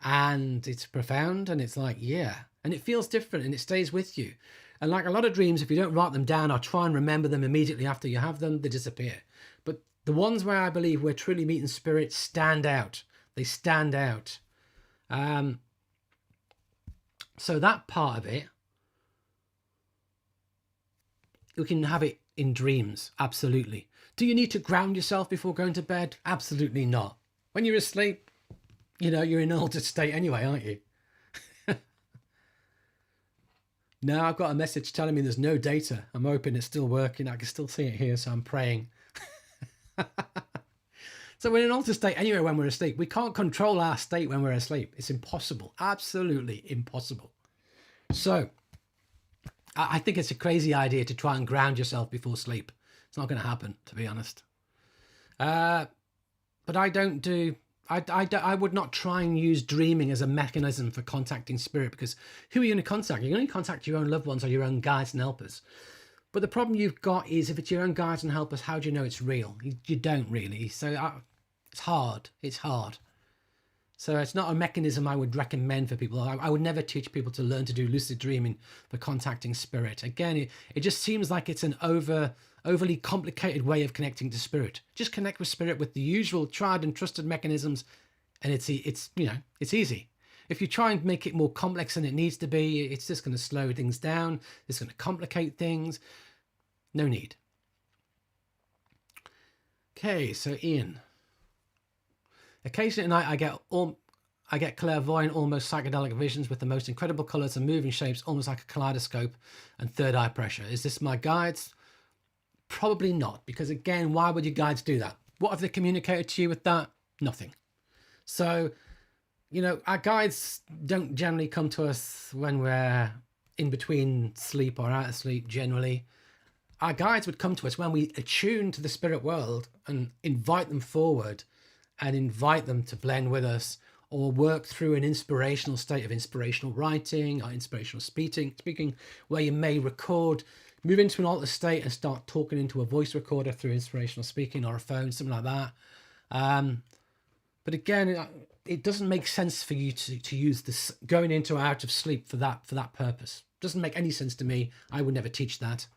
And it's profound, and it's like, yeah. And it feels different, and it stays with you. And like a lot of dreams, if you don't write them down or try and remember them immediately after you have them, they disappear. But the ones where I believe we're truly meeting spirit stand out. They stand out. So that part of it, we can have it in dreams, absolutely. Do you need to ground yourself before going to bed? Absolutely not. When you're asleep, you're in an altered state anyway, aren't you? Now I've got a message telling me there's no data. I'm hoping it's still working. I can still see it here, so I'm praying. So we're in an altered state anyway when we're asleep. We can't control our state when we're asleep. It's impossible. Absolutely impossible. So I think it's a crazy idea to try and ground yourself before sleep. It's not going to happen, to be honest. But I would not try and use dreaming as a mechanism for contacting spirit, because who are you going to contact? You're going to contact your own loved ones or your own guides and helpers. But the problem you've got is, if it's your own guides and helpers, how do you know it's real? You don't really. So it's hard. It's hard. So it's not a mechanism I would recommend for people. I would never teach people to learn to do lucid dreaming for contacting spirit. Again, it just seems like it's an overly complicated way of connecting to spirit. Just connect with spirit with the usual tried and trusted mechanisms, and it's easy. If you try and make it more complex than it needs to be, it's just going to slow things down. It's going to complicate things. No need. Okay, so Ian. Occasionally at night I get clairvoyant, almost psychedelic visions with the most incredible colours and moving shapes, almost like a kaleidoscope, and third eye pressure. Is this my guides? Probably not, because again, why would your guides do that? What have they communicated to you with that? Nothing. So, our guides don't generally come to us when we're in between sleep or out of sleep, generally. Our guides would come to us when we attune to the spirit world and invite them forward and invite them to blend with us, or work through an inspirational state of inspirational writing or inspirational speaking, where you may move into an altered state and start talking into a voice recorder through inspirational speaking or a phone, something like that. But again, it doesn't make sense for you to use this going into or out of sleep for that purpose. It doesn't make any sense to me. I would never teach that.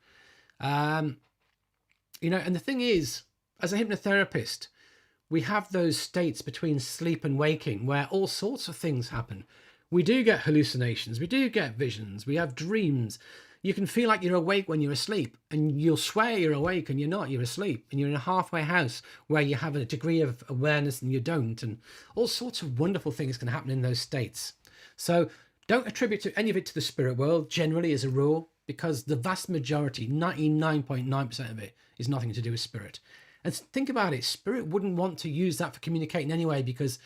And the thing is, as a hypnotherapist, we have those states between sleep and waking where all sorts of things happen. We do get hallucinations. We do get visions. We have dreams. You can feel like you're awake when you're asleep, and you'll swear you're awake and you're not. You're asleep, and you're in a halfway house where you have a degree of awareness and you don't. And all sorts of wonderful things can happen in those states. So don't attribute any of it to the spirit world, generally, as a rule, because the vast majority, 99.9% of it, is nothing to do with spirit. And think about it, spirit wouldn't want to use that for communicating anyway, because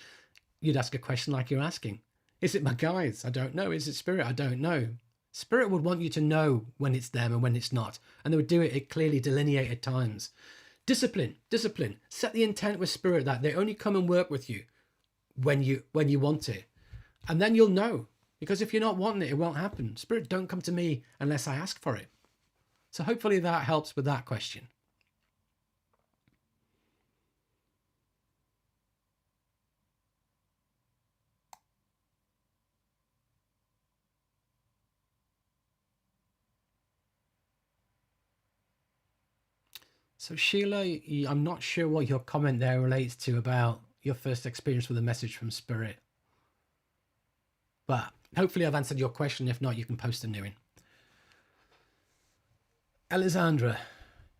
you'd ask a question like you're asking. Is it my guides? I don't know. Is it spirit? I don't know. Spirit would want you to know when it's them and when it's not. And they would do it at clearly delineated times. Discipline. Set the intent with spirit that they only come and work with you when you want it. And then you'll know. Because if you're not wanting it, it won't happen. Spirit don't come to me unless I ask for it. So hopefully that helps with that question. So Sheila, I'm not sure what your comment there relates to about your first experience with a message from spirit. But hopefully I've answered your question. If not, you can post a new one. Alessandra,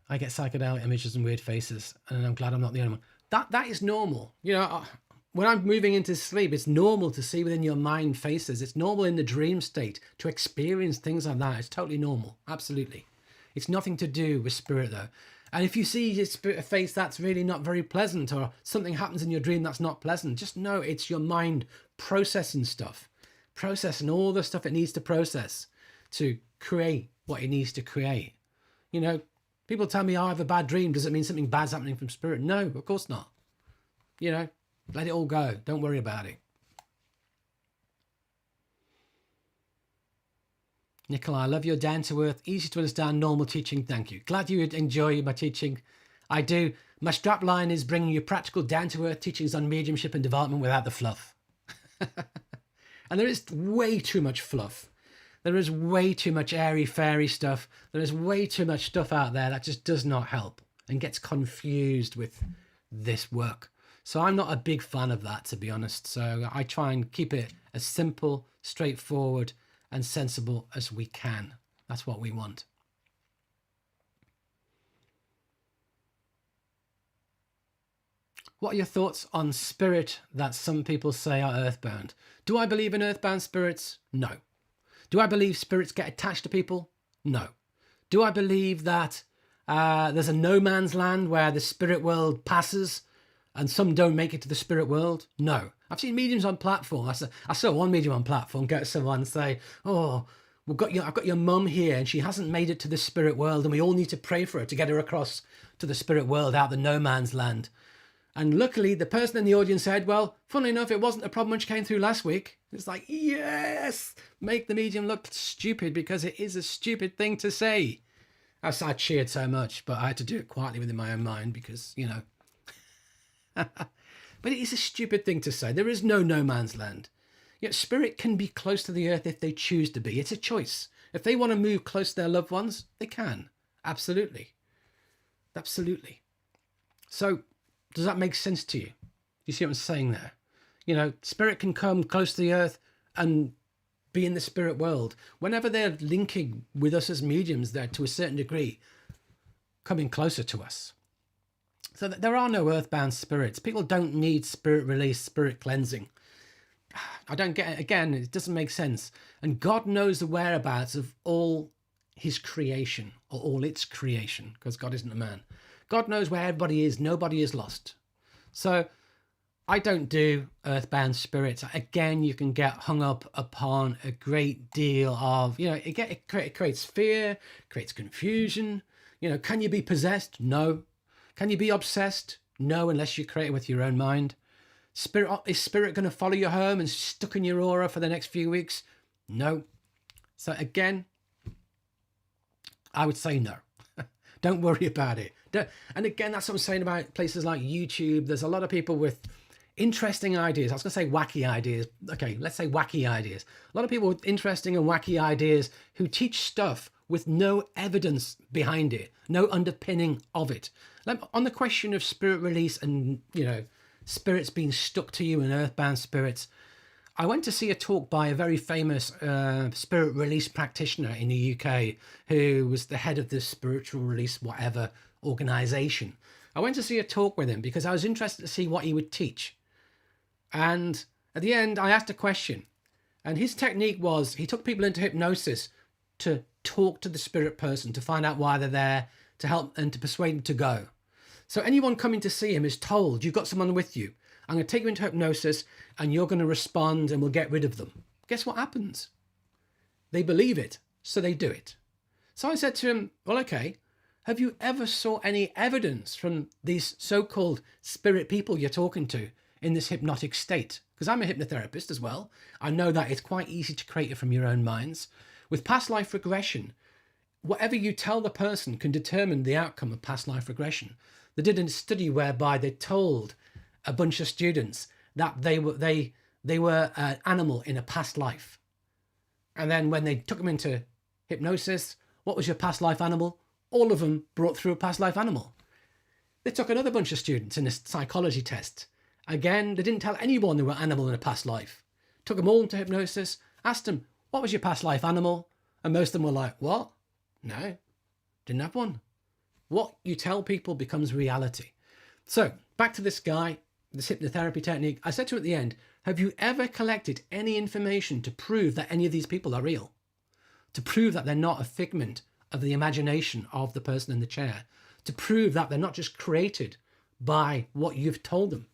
I get psychedelic images and weird faces, and I'm glad I'm not the only one. That is normal. When I'm moving into sleep, it's normal to see within your mind faces. It's normal in the dream state to experience things like that. It's totally normal. Absolutely. It's nothing to do with spirit, though. And if you see a face that's really not very pleasant, or something happens in your dream that's not pleasant, just know it's your mind processing stuff. Processing all the stuff it needs to process to create what it needs to create. People tell me, I have a bad dream. Does it mean something bad's happening from spirit? No, of course not. Let it all go. Don't worry about it. Nicola, I love your down-to-earth, easy to understand, normal teaching. Thank you. Glad you enjoy my teaching. I do. My strapline is bringing you practical, down-to-earth teachings on mediumship and development without the fluff. And there is way too much fluff. There is way too much airy-fairy stuff. There is way too much stuff out there that just does not help and gets confused with this work. So I'm not a big fan of that, to be honest. So I try and keep it as simple, straightforward, and sensible as we can. That's what we want. What are your thoughts on spirit that some people say are earthbound? Do I believe in earthbound spirits? No. Do I believe spirits get attached to people? No. Do I believe that there's a no man's land where the spirit world passes and some don't make it to the spirit world? No. I've seen mediums on platform. I saw one medium on platform go to someone and say, oh, I've got your mum here and she hasn't made it to the spirit world and we all need to pray for her to get her across to the spirit world out the no man's land. And luckily the person in the audience said, well, funnily enough, it wasn't a problem when she came through last week. It's like, yes, make the medium look stupid, because it is a stupid thing to say. I cheered so much, but I had to do it quietly within my own mind because, But it is a stupid thing to say. There is no man's land. Yet spirit can be close to the earth if they choose to be. It's a choice. If they want to move close to their loved ones, they can. Absolutely. Absolutely. So does that make sense to you? You see what I'm saying there? You know, spirit can come close to the earth and be in the spirit world. Whenever they're linking with us as mediums, they're to a certain degree coming closer to us. So that there are no earthbound spirits. People don't need spirit release, spirit cleansing. I don't get it. Again, it doesn't make sense. And God knows the whereabouts of all his creation, or all its creation, because God isn't a man. God knows where everybody is. Nobody is lost. So I don't do earthbound spirits. Again, you can get hung up upon a great deal of, you know, it creates fear, creates confusion. You know, can you be possessed? No. Can you be obsessed? No, unless you create it with your own mind. Is spirit going to follow you home and stuck in your aura for the next few weeks? No. So again, I would say no. Don't worry about it. And again, that's what I'm saying about places like YouTube. There's a lot of people with interesting ideas. I was going to say wacky ideas. Okay, let's say wacky ideas. A lot of people with interesting and wacky ideas who teach stuff with no evidence behind it, no underpinning of it. On the question of spirit release and, you know, spirits being stuck to you and earthbound spirits, I went to see a talk by a very famous spirit release practitioner in the UK who was the head of the spiritual release whatever organization. I went to see a talk with him because I was interested to see what he would teach. And at the end, I asked a question. And his technique was he took people into hypnosis to talk to the spirit person to find out why they're there, to help and to persuade them to go. So anyone coming to see him is told, you've got someone with you. I'm going to take you into hypnosis and you're going to respond and we'll get rid of them. Guess what happens? They believe it, so they do it. So I said to him, well, okay, have you ever saw any evidence from these so-called spirit people you're talking to in this hypnotic state? Because I'm a hypnotherapist as well. I know that it's quite easy to create it from your own minds. With past life regression, whatever you tell the person can determine the outcome of past life regression. They did a study whereby they told a bunch of students that they were an animal in a past life. And then when they took them into hypnosis, what was your past life animal? All of them brought through a past life animal. They took another bunch of students in a psychology test. Again, they didn't tell anyone they were an animal in a past life. Took them all into hypnosis, asked them, what was your past life animal? And most of them were like, what? No, didn't have one. What you tell people becomes reality. So back to this guy, this hypnotherapy technique. I said to him at the end, have you ever collected any information to prove that any of these people are real? To prove that they're not a figment of the imagination of the person in the chair? To prove that they're not just created by what you've told them?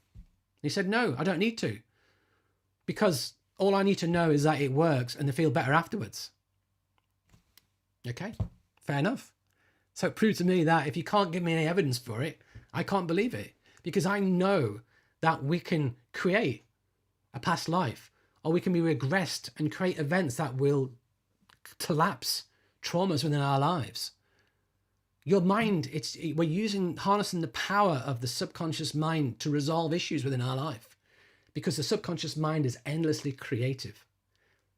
He said, no, I don't need to. Because all I need to know is that it works and they feel better afterwards. Okay, fair enough. So it proved to me that if you can't give me any evidence for it, I can't believe it. Because I know that we can create a past life, or we can be regressed and create events that will collapse traumas within our lives. Your mind, we're harnessing the power of the subconscious mind to resolve issues within our life, because the subconscious mind is endlessly creative.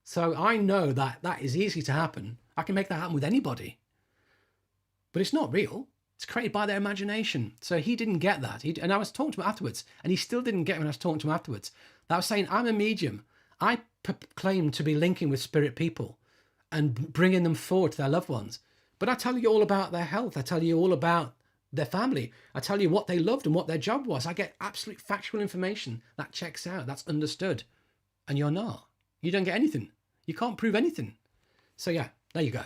So I know that that is easy to happen. I can make that happen with anybody. But it's not real. It's created by their imagination. So he didn't get that. And I was talking to him afterwards, and he still didn't get it when I was talking to him afterwards. I was saying, I'm a medium. I claim to be linking with spirit people and bringing them forward to their loved ones. But I tell you all about their health. I tell you all about their family. I tell you what they loved and what their job was. I get absolute factual information that checks out, that's understood. And you're not. You don't get anything. You can't prove anything. So yeah, there you go.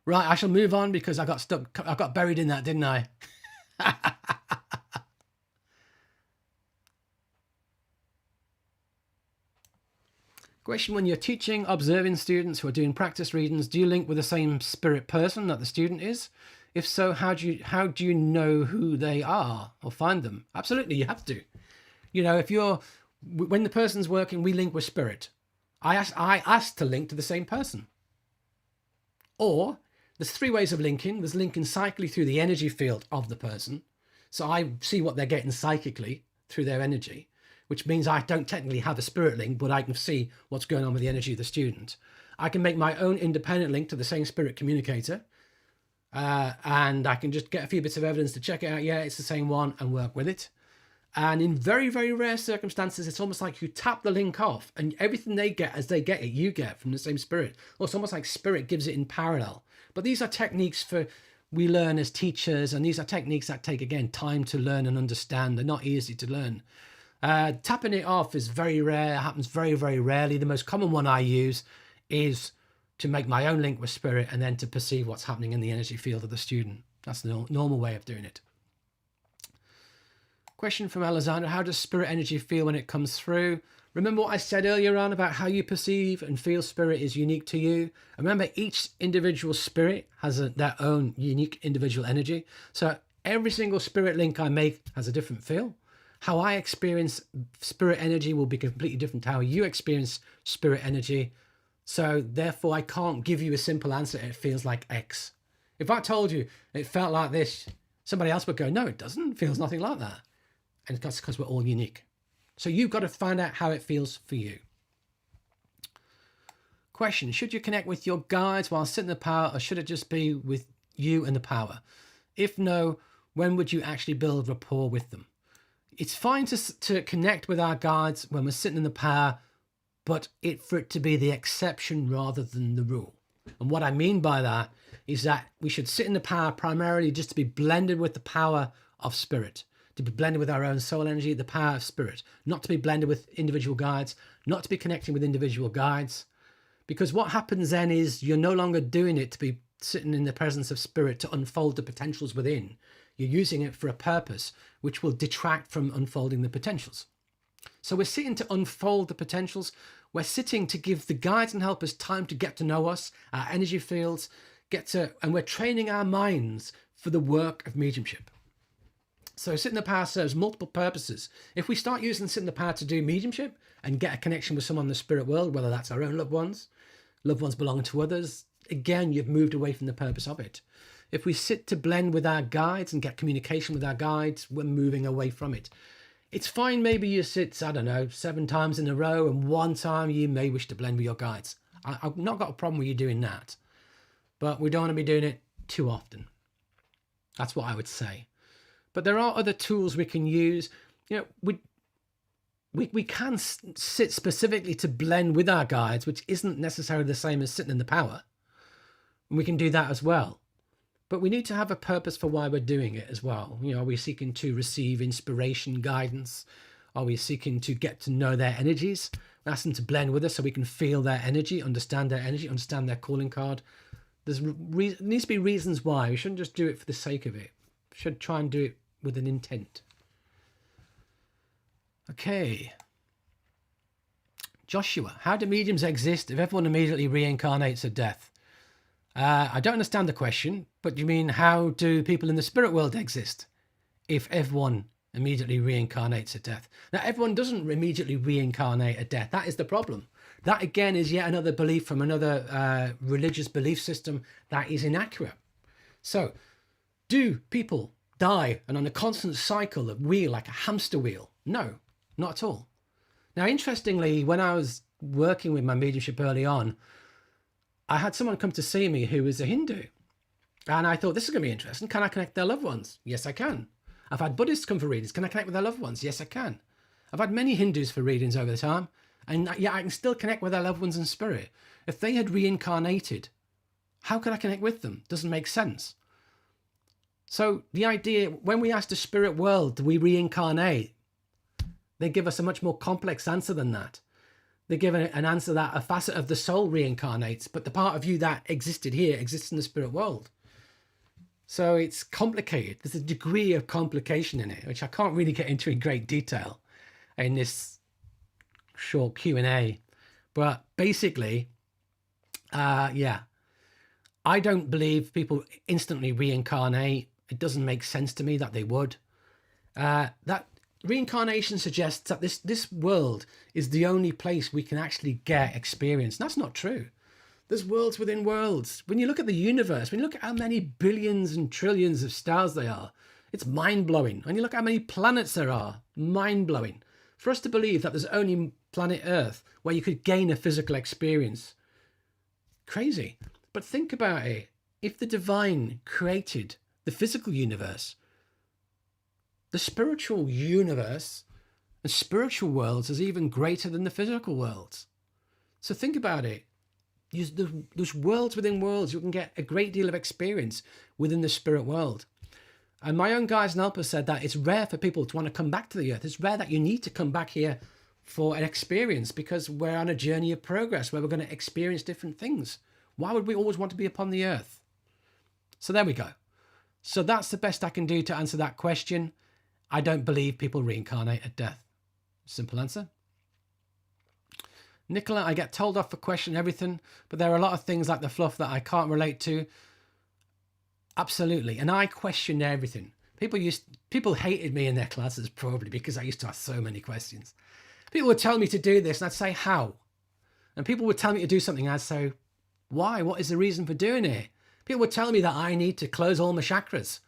Right, I shall move on because I got stuck. I got buried in that, didn't I? Question: when you're teaching, observing students who are doing practice readings, do you link with the same spirit person that the student is? If so, how do you know who they are or find them? Absolutely, you have to. You know, when the person's working, we link with spirit. I ask to link to the same person. Or there's three ways of linking. There's linking psychically through the energy field of the person. So I see what they're getting psychically through their energy, which means I don't technically have a spirit link, but I can see what's going on with the energy of the student. I can make my own independent link to the same spirit communicator. and I can just get a few bits of evidence to check it out. Yeah, it's the same one, and work with it. And in very, very rare circumstances, it's almost like you tap the link off and everything they get as they get it, you get from the same spirit. Or it's almost like spirit gives it in parallel. But these are techniques we learn as teachers, and these are techniques that take, again, time to learn and understand. They're not easy to learn. Tapping it off is very rare, happens very, very rarely. The most common one I use is to make my own link with spirit and then to perceive what's happening in the energy field of the student. That's the normal way of doing it. Question from Alexander: how does spirit energy feel when it comes through? Remember what I said earlier on about how you perceive and feel spirit is unique to you. Remember, each individual spirit has their own unique individual energy. So every single spirit link I make has a different feel. How I experience spirit energy will be completely different to how you experience spirit energy. So therefore, I can't give you a simple answer. It feels like X. If I told you it felt like this, somebody else would go, no, it doesn't. It feels nothing like that. And that's because we're all unique. So you've got to find out how it feels for you. Question: should you connect with your guides while sitting in the power, or should it just be with you and the power? If no, when would you actually build rapport with them? It's fine to connect with our guides when we're sitting in the power, but for it to be the exception rather than the rule. And what I mean by that is that we should sit in the power primarily just to be blended with the power of spirit, to be blended with our own soul energy, the power of spirit, not to be blended with individual guides, not to be connecting with individual guides. Because what happens then is you're no longer doing it to be sitting in the presence of spirit to unfold the potentials within. You're using it for a purpose which will detract from unfolding the potentials. So we're sitting to unfold the potentials. We're sitting to give the guides and helpers time to get to know us, our energy fields, and we're training our minds for the work of mediumship. So sit in the power serves multiple purposes. If we start using sit in the power to do mediumship and get a connection with someone in the spirit world, whether that's our own loved ones belonging to others, again, you've moved away from the purpose of it. If we sit to blend with our guides and get communication with our guides, we're moving away from it. It's fine, maybe you sit, 7 times in a row, and one time you may wish to blend with your guides. I've not got a problem with you doing that, but we don't want to be doing it too often. That's what I would say. But there are other tools we can use. We can sit specifically to blend with our guides, which isn't necessarily the same as sitting in the power. And we can do that as well. But we need to have a purpose for why we're doing it as well. Are we seeking to receive inspiration, guidance? Are we seeking to get to know their energies? We ask them to blend with us so we can feel their energy, understand their energy, understand their calling card. There needs to be reasons why. We shouldn't just do it for the sake of it. We should try and do it with an intent. Okay. Joshua: how do mediums exist if everyone immediately reincarnates at death? I don't understand the question, but you mean how do people in the spirit world exist if everyone immediately reincarnates at death? Now, everyone doesn't immediately reincarnate at death. That is the problem. That, again, is yet another belief from another religious belief system that is inaccurate. So, do people die and on a constant cycle of wheel, like a hamster wheel? No, not at all. Now, interestingly, when I was working with my mediumship early on, I had someone come to see me who was a Hindu. And I thought, this is going to be interesting. Can I connect their loved ones? Yes, I can. I've had Buddhists come for readings. Can I connect with their loved ones? Yes, I can. I've had many Hindus for readings over the time. And yeah, I can still connect with their loved ones in spirit. If they had reincarnated, how could I connect with them? Doesn't make sense. So the idea, when we ask the spirit world, do we reincarnate? They give us a much more complex answer than that. They give an answer that a facet of the soul reincarnates, but the part of you that existed here exists in the spirit world. So it's complicated. There's a degree of complication in it, which I can't really get into in great detail in this short Q&A. But basically, I don't believe people instantly reincarnate. It doesn't make sense to me that they would. That reincarnation suggests that this world is the only place we can actually get experience. And that's not true. There's worlds within worlds. When you look at the universe, when you look at how many billions and trillions of stars there are, it's mind-blowing. When you look at how many planets there are, mind-blowing. For us to believe that there's only planet Earth where you could gain a physical experience, crazy. But think about it. if the divine created the physical universe, the spiritual universe and spiritual worlds is even greater than the physical worlds. So think about it. There's worlds within worlds. You can get a great deal of experience within the spirit world. And my own guides and helpers said that it's rare for people to want to come back to the earth. It's rare that you need to come back here for an experience, because we're on a journey of progress where we're going to experience different things. Why would we always want to be upon the earth? So there we go. So that's the best I can do to answer that question. I don't believe people reincarnate at death. Simple answer. Nicola, I get told off for questioning everything, but there are a lot of things like the fluff that I can't relate to. Absolutely. And I question everything. People hated me in their classes probably because I used to ask so many questions. People would tell me to do this and I'd say, how? And people would tell me to do something and I'd say, why? What is the reason for doing it? People would tell me that I need to close all my chakras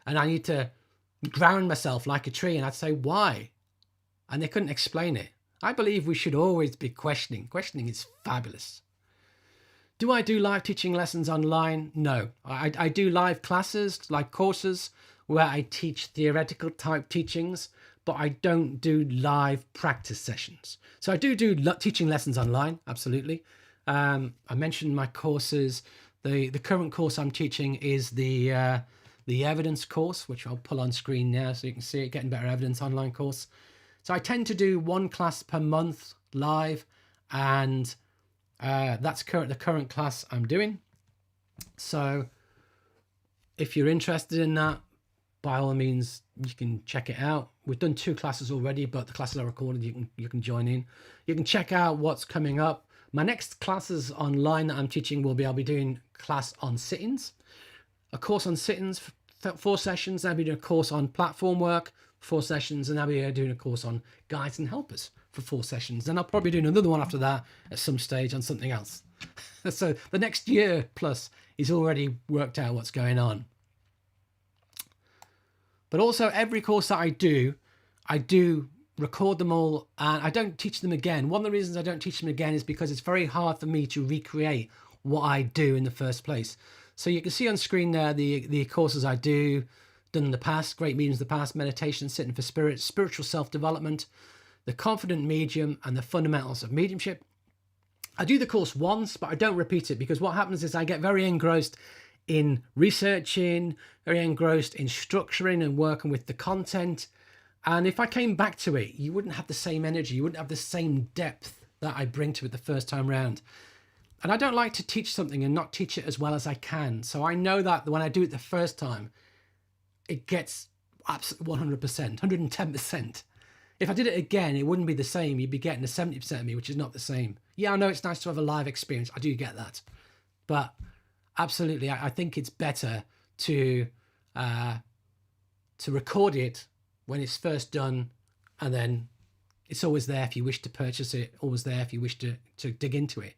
and I need to ground myself like a tree. And I'd say, why? And they couldn't explain it. I believe we should always be questioning. Questioning is fabulous. Do I do live teaching lessons online? No. I do live classes, like courses, where I teach theoretical type teachings, but I don't do live practice sessions. So I do teaching lessons online, absolutely. I mentioned my courses. The current course I'm teaching is the evidence course, which I'll pull on screen now so you can see it, Getting Better Evidence online course. So I tend to do one class per month live, and that's the current class I'm doing. So if you're interested in that, by all means, you can check it out. We've done 2 classes already, but the classes are recorded. You can join in. You can check out what's coming up. My next classes online that I'm teaching I'll be doing class on sit-ins, a course on sit-ins, 4 sessions. I'll be doing a course on platform work, 4 sessions, and I'll be doing a course on guides and helpers for 4 sessions. And I'll probably do another one after that at some stage on something else. So the next year plus is already worked out what's going on. But also every course that I do record them all, and I don't teach them again. One of the reasons I don't teach them again is because it's very hard for me to recreate what I do in the first place. So you can see on screen there the courses I done in the past: Great Mediums of the Past, Meditation, Sitting for Spirit, Spiritual Self-Development, The Confident Medium, and The Fundamentals of Mediumship. I do the course once, but I don't repeat it, because what happens is I get very engrossed in researching, very engrossed in structuring and working with the content. And if I came back to it, you wouldn't have the same energy, you wouldn't have the same depth that I bring to it the first time round. And I don't like to teach something and not teach it as well as I can. So I know that when I do it the first time, it gets absolutely 100%, 110%. If I did it again, it wouldn't be the same. You'd be getting a 70% of me, which is not the same. Yeah, I know it's nice to have a live experience. I do get that. But absolutely, I think it's better to record it when it's first done, and then it's always there if you wish to purchase it, always there if you wish to dig into it.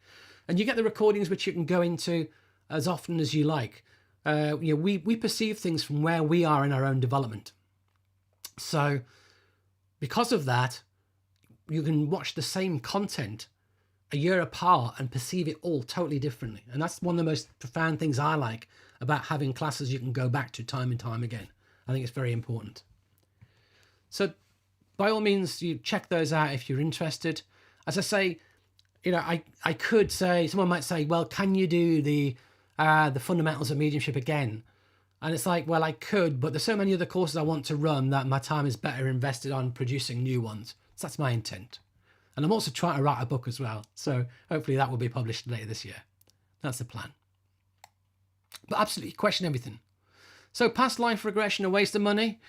And you get the recordings which you can go into as often as you like. We perceive things from where we are in our own development. So because of that, you can watch the same content a year apart and perceive it all totally differently. And that's one of the most profound things I like about having classes you can go back to time and time again. I think it's very important. So by all means, you check those out if you're interested. As I say, I could say, someone might say, well, can you do the fundamentals of mediumship again? And it's like, well, I could, but there's so many other courses I want to run that my time is better invested on producing new ones. So that's my intent. And I'm also trying to write a book as well. So hopefully that will be published later this year. That's the plan. But absolutely question everything. So past life regression, a waste of money.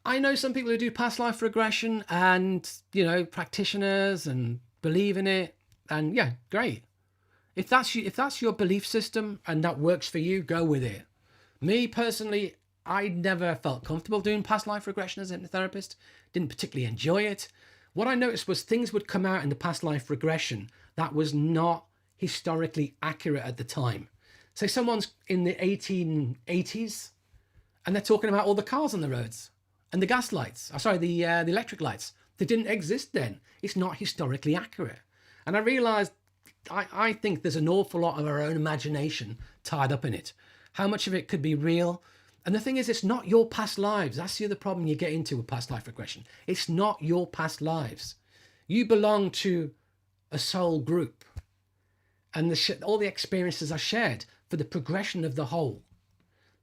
I know some people who do past life regression and, practitioners and believe in it. And yeah, great. If that's your belief system and that works for you, go with it. Me personally, I never felt comfortable doing past life regression as a hypnotherapist. Didn't particularly enjoy it. What I noticed was things would come out in the past life regression that was not historically accurate at the time. Say someone's in the 1880s and they're talking about all the cars on the roads and the gas lights. The electric lights. They didn't exist then. It's not historically accurate. And I realized I think there's an awful lot of our own imagination tied up in it. How much of it could be real? And the thing is, it's not your past lives. That's the other problem you get into with past life regression. It's not your past lives. You belong to a soul group. And all the experiences are shared for the progression of the whole.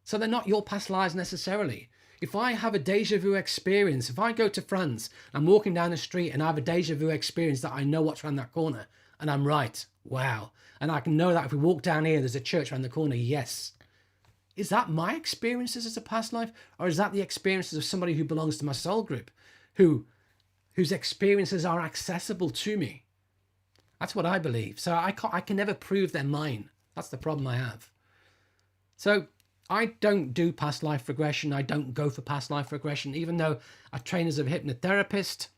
So they're not your past lives necessarily. If I have a deja vu experience, if I go to France, I'm walking down the street and I have a deja vu experience that I know what's around that corner, and I'm right, wow. And I can know that if we walk down here, there's a church around the corner, yes. Is that my experiences as a past life? Or is that the experiences of somebody who belongs to my soul group, whose experiences are accessible to me? That's what I believe. So I can never prove they're mine. That's the problem I have. So I don't do past life regression. I don't go for past life regression, even though I train as a hypnotherapist.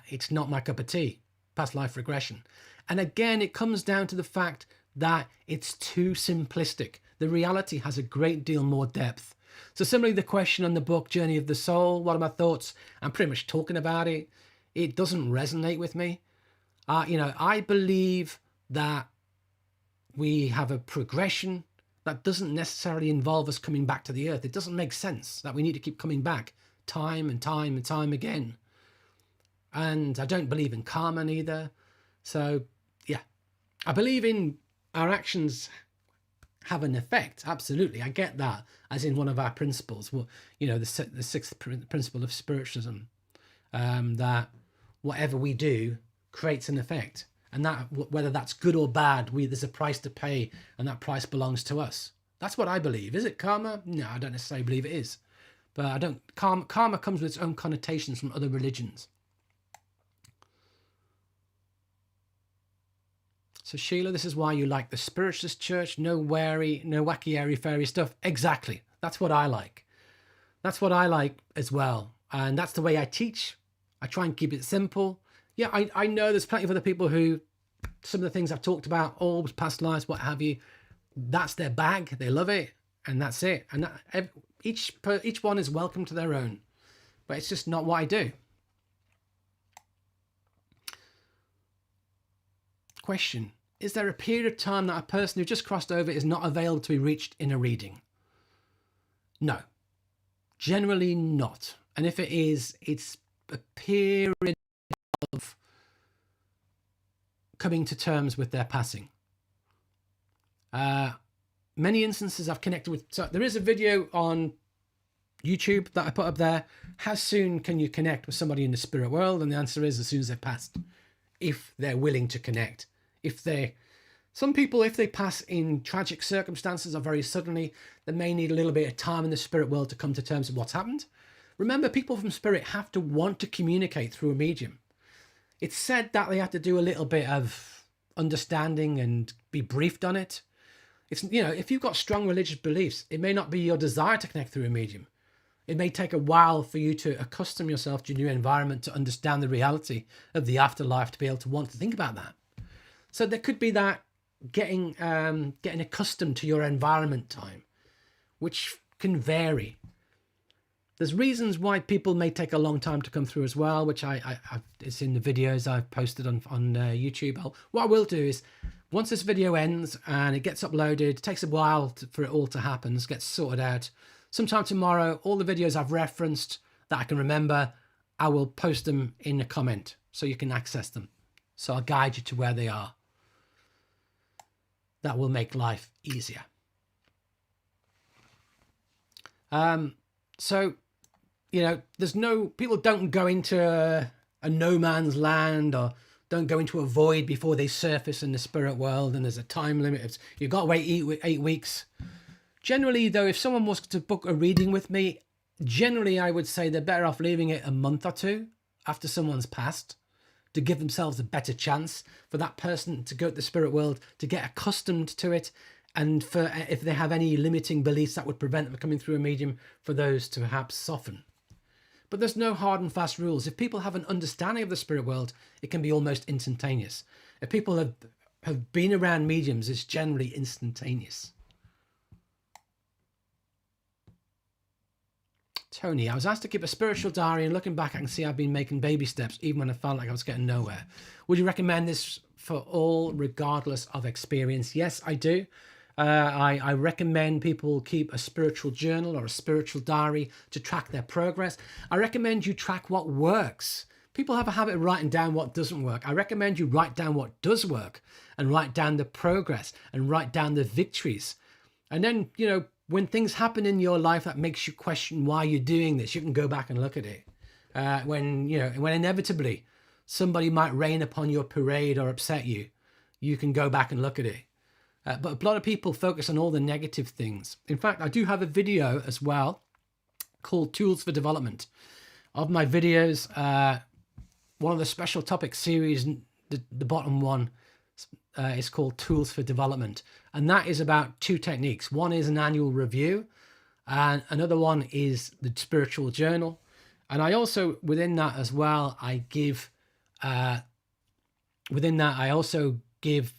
It's not my cup of tea, past life regression. And again, it comes down to the fact that it's too simplistic. The reality has a great deal more depth. So similarly, the question on the book, Journey of the Soul, what are my thoughts? I'm pretty much talking about it. It doesn't resonate with me. I believe that we have a progression that doesn't necessarily involve us coming back to the earth. It doesn't make sense that we need to keep coming back time and time and time again. And I don't believe in karma either. So yeah, I believe in our actions have an effect. Absolutely. I get that as in one of our principles. Well, the sixth principle of spiritualism, that whatever we do creates an effect. And that whether that's good or bad, there's a price to pay, and that price belongs to us. That's what I believe. Is it karma? No, I don't necessarily believe it is. But I don't. Karma comes with its own connotations from other religions. So Sheila, this is why you like the spiritualist church. No wacky airy fairy stuff. Exactly. That's what I like. That's what I like as well. And that's the way I teach. I try and keep it simple. Yeah, I know there's plenty of other people who, some of the things I've talked about, orbs, past lives, what have you, that's their bag. They love it, and that's it. And each one is welcome to their own. But it's just not what I do. Question. Is there a period of time that a person who just crossed over is not available to be reached in a reading? No. Generally not. And if it is, it's a period of coming to terms with their passing. Many instances I've connected with. So there is a video on YouTube that I put up there. How soon can you connect with somebody in the spirit world? And the answer is as soon as they've passed, if they're willing to connect. Some people, if they pass in tragic circumstances or very suddenly, they may need a little bit of time in the spirit world to come to terms with what's happened. Remember, people from spirit have to want to communicate through a medium. It's said that they have to do a little bit of understanding and be briefed on it. It's, if you've got strong religious beliefs, it may not be your desire to connect through a medium. It may take a while for you to accustom yourself to your new environment, to understand the reality of the afterlife, to be able to want to think about that. So there could be that getting accustomed to your environment time, which can vary. There's reasons why people may take a long time to come through as well, which it's in the videos I've posted on YouTube. What I will do is, once this video ends and it gets uploaded, it takes a while for it all to happen, it gets sorted out. Sometime tomorrow, all the videos I've referenced that I can remember, I will post them in a comment so you can access them. So I'll guide you to where they are. That will make life easier. So, people don't go into a no man's land or don't go into a void before they surface in the spirit world, and there's a time limit. You've got to wait 8 weeks. Generally, though, if someone was to book a reading with me, generally I would say they're better off leaving it a month or two after someone's passed, to give themselves a better chance for that person to go to the spirit world, to get accustomed to it, and for if they have any limiting beliefs that would prevent them coming through a medium, for those to perhaps soften. But there's no hard and fast rules. If people have an understanding of the spirit world, it can be almost instantaneous. If people have been around mediums, it's generally instantaneous. Tony, I was asked to keep a spiritual diary, and looking back, I can see I've been making baby steps even when I felt like I was getting nowhere. Would you recommend this for all, regardless of experience? Yes, I do. I recommend people keep a spiritual journal or a spiritual diary to track their progress. I recommend you track what works. People have a habit of writing down what doesn't work. I recommend you write down what does work and write down the progress and write down the victories. And then, when things happen in your life that makes you question why you're doing this, you can go back and look at it. When inevitably somebody might rain upon your parade or upset you, you can go back and look at it. But a lot of people focus on all the negative things. In fact, I do have a video as well called Tools for Development. Of my videos, one of the special topic series, the bottom one, is called Tools for Development. And that is about two techniques. One is an annual review, and another one is the spiritual journal. And I also, within that as well, I also give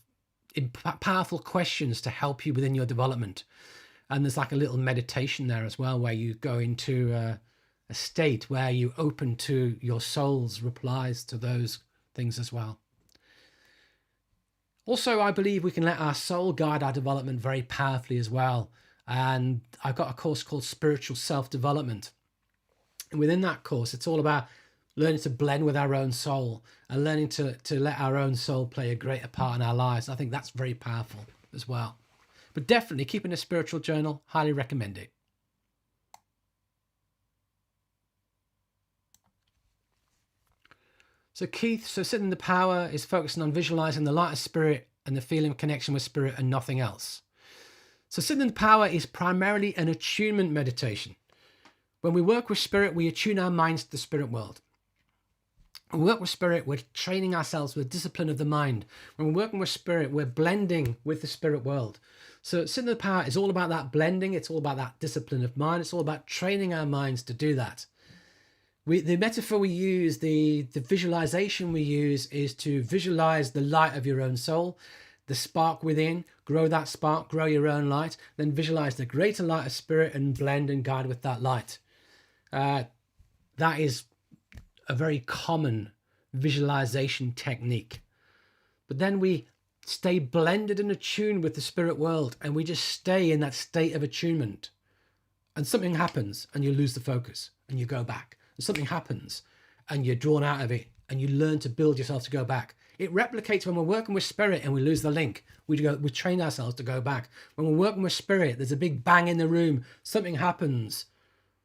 powerful questions to help you within your development. And there's like a little meditation there as well, where you go into a state where you open to your soul's replies to those things as well. Also, I believe we can let our soul guide our development very powerfully as well. And I've got a course called Spiritual Self-Development. And within that course, it's all about learning to blend with our own soul and learning to let our own soul play a greater part in our lives. I think that's very powerful as well. But definitely keeping a spiritual journal, highly recommend it. So Keith, sitting in the power is focusing on visualizing the light of spirit and the feeling of connection with spirit and nothing else. So sitting in the power is primarily an attunement meditation. When we work with spirit, we attune our minds to the spirit world. When we work with spirit, we're training ourselves with discipline of the mind. When we're working with spirit, we're blending with the spirit world. So sitting in the power is all about that blending. It's all about that discipline of mind. It's all about training our minds to do that. The metaphor we use, the visualization we use is to visualize the light of your own soul, the spark within, grow that spark, grow your own light, then visualize the greater light of spirit and blend and guide with that light. That is a very common visualization technique. But then we stay blended and attuned with the spirit world, and we just stay in that state of attunement. And something happens and you lose the focus and you go back. And something happens and you're drawn out of it and you learn to build yourself to go back. It replicates when we're working with spirit and we lose the link. We train ourselves to go back. When we're working with spirit, there's a big bang in the room. Something happens.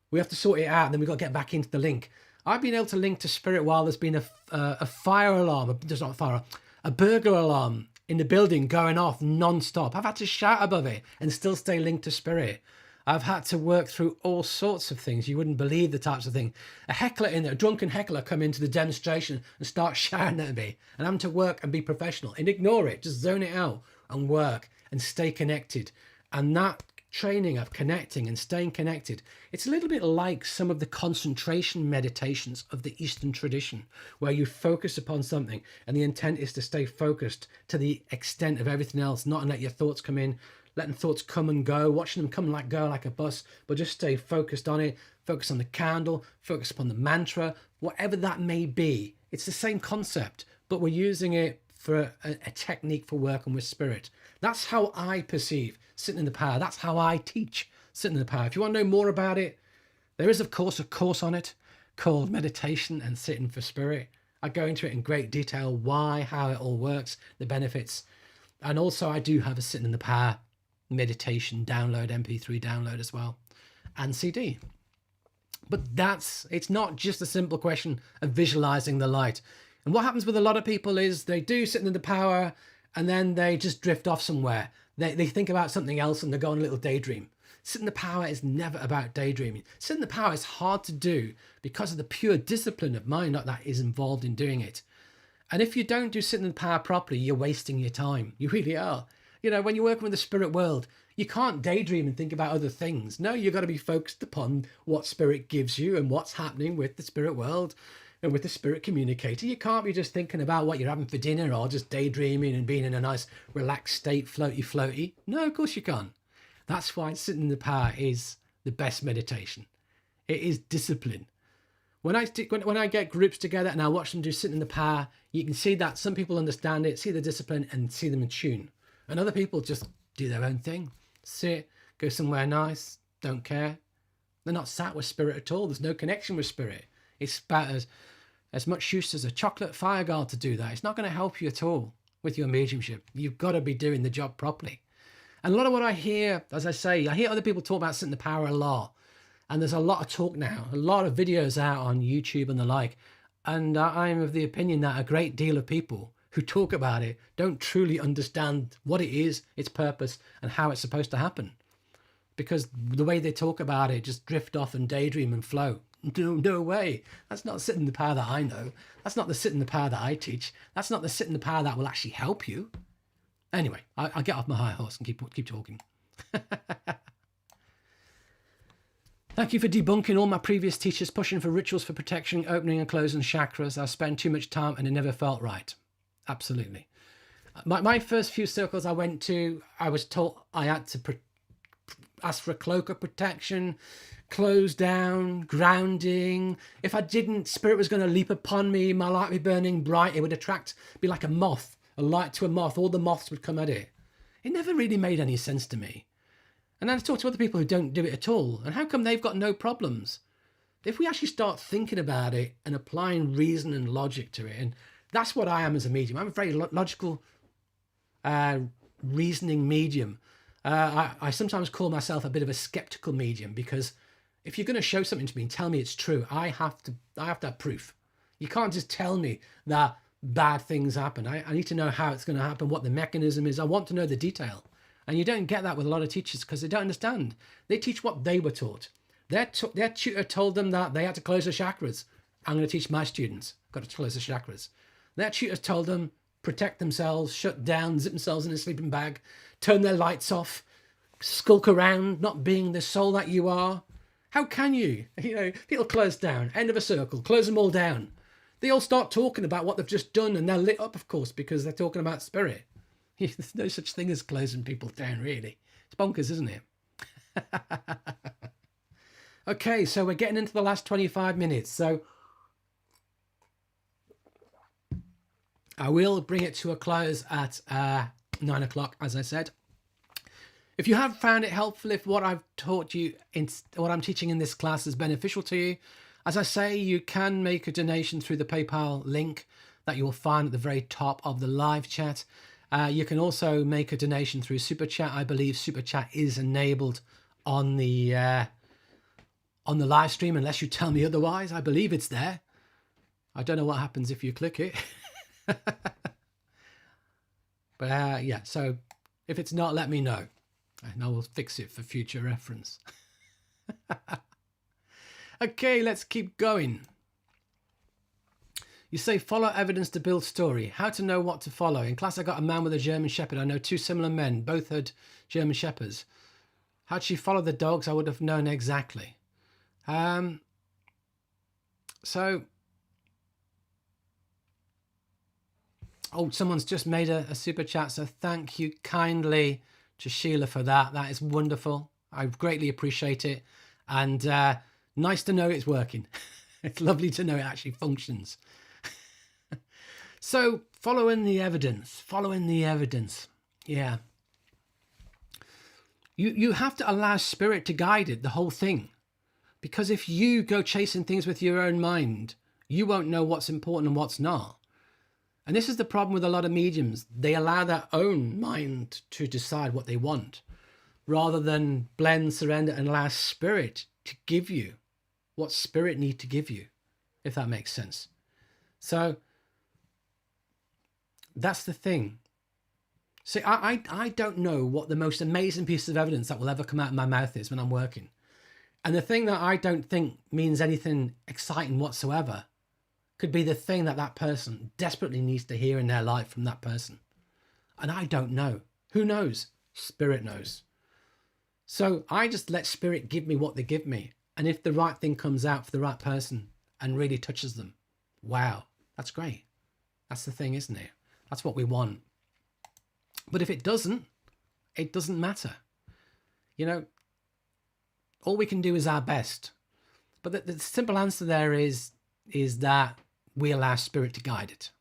We have to sort it out. And then we've got to get back into the link. I've been able to link to spirit while there's been a fire alarm, there's not a fire, a burglar alarm in the building going off non-stop. I've had to shout above it and still stay linked to spirit. I've had to work through all sorts of things. You wouldn't believe the types of things. A drunken heckler come into the demonstration and start shouting at me, and I'm to work and be professional and ignore it, just zone it out and work and stay connected. And that training of connecting and staying connected, it's a little bit like some of the concentration meditations of the Eastern tradition, where you focus upon something and the intent is to stay focused to the extent of everything else, not let your thoughts come in, letting thoughts come and go, watching them come and go like a bus, but just stay focused on it, focus on the candle, focus upon the mantra, whatever that may be. It's the same concept, but we're using it for a technique for working with spirit. That's how I perceive sitting in the power. That's how I teach sitting in the power. If you want to know more about it, there is, of course, a course on it called Meditation and Sitting for Spirit. I go into it in great detail, why, how it all works, the benefits. And also I do have a Sitting in the Power meditation download, MP3 download as well, and CD. But it's not just a simple question of visualizing the light. And what happens with a lot of people is they do sit in the power and then they just drift off somewhere. They think about something else and they go on a little daydream. Sitting in the power is never about daydreaming. Sitting in the power is hard to do because of the pure discipline of mind that is involved in doing it. And if you don't do sitting in the power properly, you're wasting your time. You really are. When you're working with the spirit world, you can't daydream and think about other things. No, you've got to be focused upon what spirit gives you and what's happening with the spirit world and with the spirit communicator. You can't be just thinking about what you're having for dinner or just daydreaming and being in a nice relaxed state, floaty. No, of course you can't. That's why sitting in the power is the best meditation. It is discipline. When I get groups together and I watch them do Sitting in the Power, you can see that some people understand it, see the discipline, and see them in tune. And other people just do their own thing. Sit, go somewhere nice, don't care. They're not sat with spirit at all. There's no connection with spirit. It's about as much use as a chocolate fire guard to do that. It's not going to help you at all with your mediumship. You've got to be doing the job properly. And a lot of what I hear, as I say, I hear other people talk about Sitting in the Power a lot. And there's a lot of talk now, a lot of videos out on YouTube and the like. And I'm of the opinion that a great deal of people who talk about it don't truly understand what it is, its purpose, and how it's supposed to happen. Because the way they talk about it, just drift off and daydream and flow. No way. That's not Sitting in the Power that I know. That's not the Sitting in the Power that I teach. That's not the Sitting in the Power that will actually help you. Anyway, I'll get off my high horse and keep talking. Thank you for debunking all my previous teachers pushing for rituals for protection, opening and closing chakras. I spent too much time and it never felt right. Absolutely. My first few circles I went to, I was told I had to ask for a cloak of protection, close down, grounding. If I didn't, spirit was going to leap upon me. My light would be burning bright. It would be like a moth, a light to a moth. All the moths would come at it. It never really made any sense to me. And then I talk to other people who don't do it at all. And how come they've got no problems? If we actually start thinking about it and applying reason and logic to it, and that's what I am as a medium. I'm a very logical, reasoning medium. I sometimes call myself a bit of a skeptical medium, because if you're going to show something to me and tell me it's true, I have to have proof. You can't just tell me that bad things happen. I need to know how it's going to happen, what the mechanism is. I want to know the detail. And you don't get that with a lot of teachers because they don't understand. They teach what they were taught. Their tutor told them that they had to close their chakras. I'm going to teach my students, got to close the chakras. Their tutors told them, protect themselves, shut down, zip themselves in a sleeping bag, turn their lights off, skulk around, not being the soul that you are. How can you? People close down, end of a circle, close them all down. They all start talking about what they've just done, and they're lit up, of course, because they're talking about spirit. There's no such thing as closing people down, really. It's bonkers, isn't it? Okay, so we're getting into the last 25 minutes. So I will bring it to a close at 9 o'clock, as I said. If you have found it helpful, if what I've taught you, what I'm teaching in this class is beneficial to you, as I say, you can make a donation through the PayPal link that you will find at the very top of the live chat. You can also make a donation through Super Chat. I believe Super Chat is enabled on the live stream, unless you tell me otherwise. I believe it's there. I don't know what happens if you click it. But yeah, so if it's not, let me know, and I will fix it for future reference. Okay, let's keep going. You say follow evidence to build story. How to know what to follow? In class, I got a man with a German Shepherd. I know two similar men, both had German Shepherds. How'd she follow the dogs? I would have known exactly. Someone's just made a super chat. So thank you kindly to Sheila for that. That is wonderful. I greatly appreciate it. And nice to know it's working. It's lovely to know it actually functions. So following the evidence. Yeah. You have to allow spirit to guide it, the whole thing. Because if you go chasing things with your own mind, you won't know what's important and what's not. And this is the problem with a lot of mediums. They allow their own mind to decide what they want, rather than blend, surrender, and allow spirit to give you what spirit need to give you, if that makes sense. So that's the thing. See, I don't know what the most amazing piece of evidence that will ever come out of my mouth is when I'm working. And the thing that I don't think means anything exciting whatsoever could be the thing that person desperately needs to hear in their life from that person. And I don't know. Who knows? Spirit knows. So I just let spirit give me what they give me. And if the right thing comes out for the right person and really touches them, wow, that's great. That's the thing, isn't it? That's what we want. But if it doesn't matter. All we can do is our best. But the simple answer there is that we allow spirit to guide it.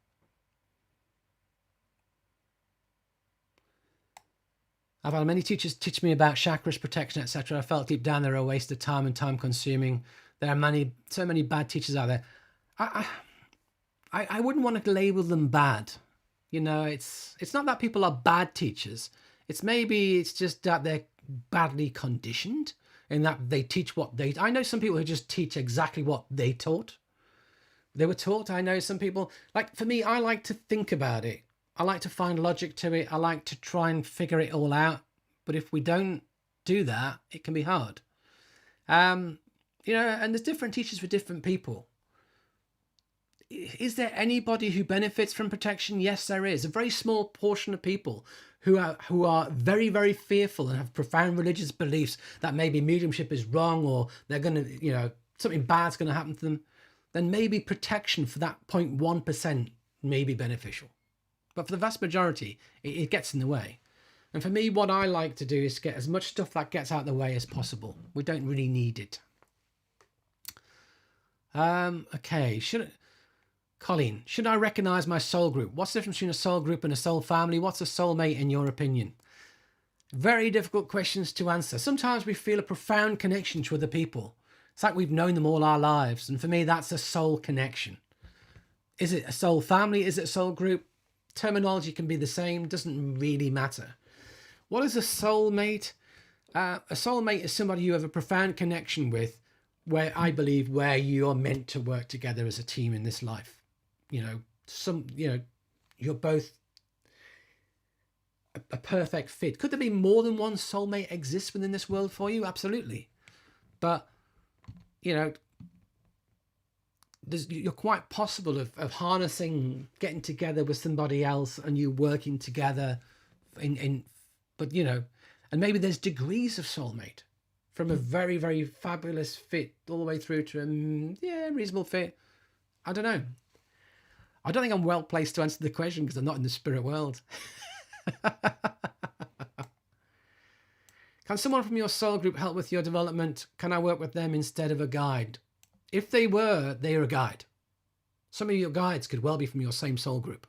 I've had many teachers teach me about chakras, protection, etc. I felt deep down they're a waste of time and time consuming. There are so many bad teachers out there. I wouldn't want to label them bad. You know, it's not that people are bad teachers. It's just that they're badly conditioned in that they teach what they... I know some people who just teach exactly what they were taught. I know some people, like for me, I like to think about it. I like to find logic to it. I like to try and figure it all out. But if we don't do that, it can be hard. And there's different teachers for different people. Is there anybody who benefits from protection? Yes, there is. A very small portion of people who are very, very fearful and have profound religious beliefs that maybe mediumship is wrong, or they're going to, something bad's going to happen to them. Then maybe protection for that 0.1% may be beneficial. But for the vast majority, it gets in the way. And for me, what I like to do is get as much stuff that gets out of the way as possible. We don't really need it. Okay, Colleen, should I recognize my soul group? What's the difference between a soul group and a soul family? What's a soulmate in your opinion? Very difficult questions to answer. Sometimes we feel a profound connection to other people. It's like we've known them all our lives. And for me, that's a soul connection. Is it a soul family? Is it a soul group? Terminology can be the same. Doesn't really matter. What is a soulmate? A soulmate is somebody you have a profound connection with, where I believe where you're meant to work together as a team in this life. You're both a perfect fit. Could there be more than one soulmate exists within this world for you? Absolutely. But, you're quite possible of harnessing, getting together with somebody else and you working together and maybe there's degrees of soulmate, from a very, very fabulous fit all the way through to a reasonable fit. I don't know. I don't think I'm well placed to answer the question because I'm not in the spirit world. Can someone from your soul group help with your development? Can I work with them instead of a guide? If they were, they're a guide. Some of your guides could well be from your same soul group.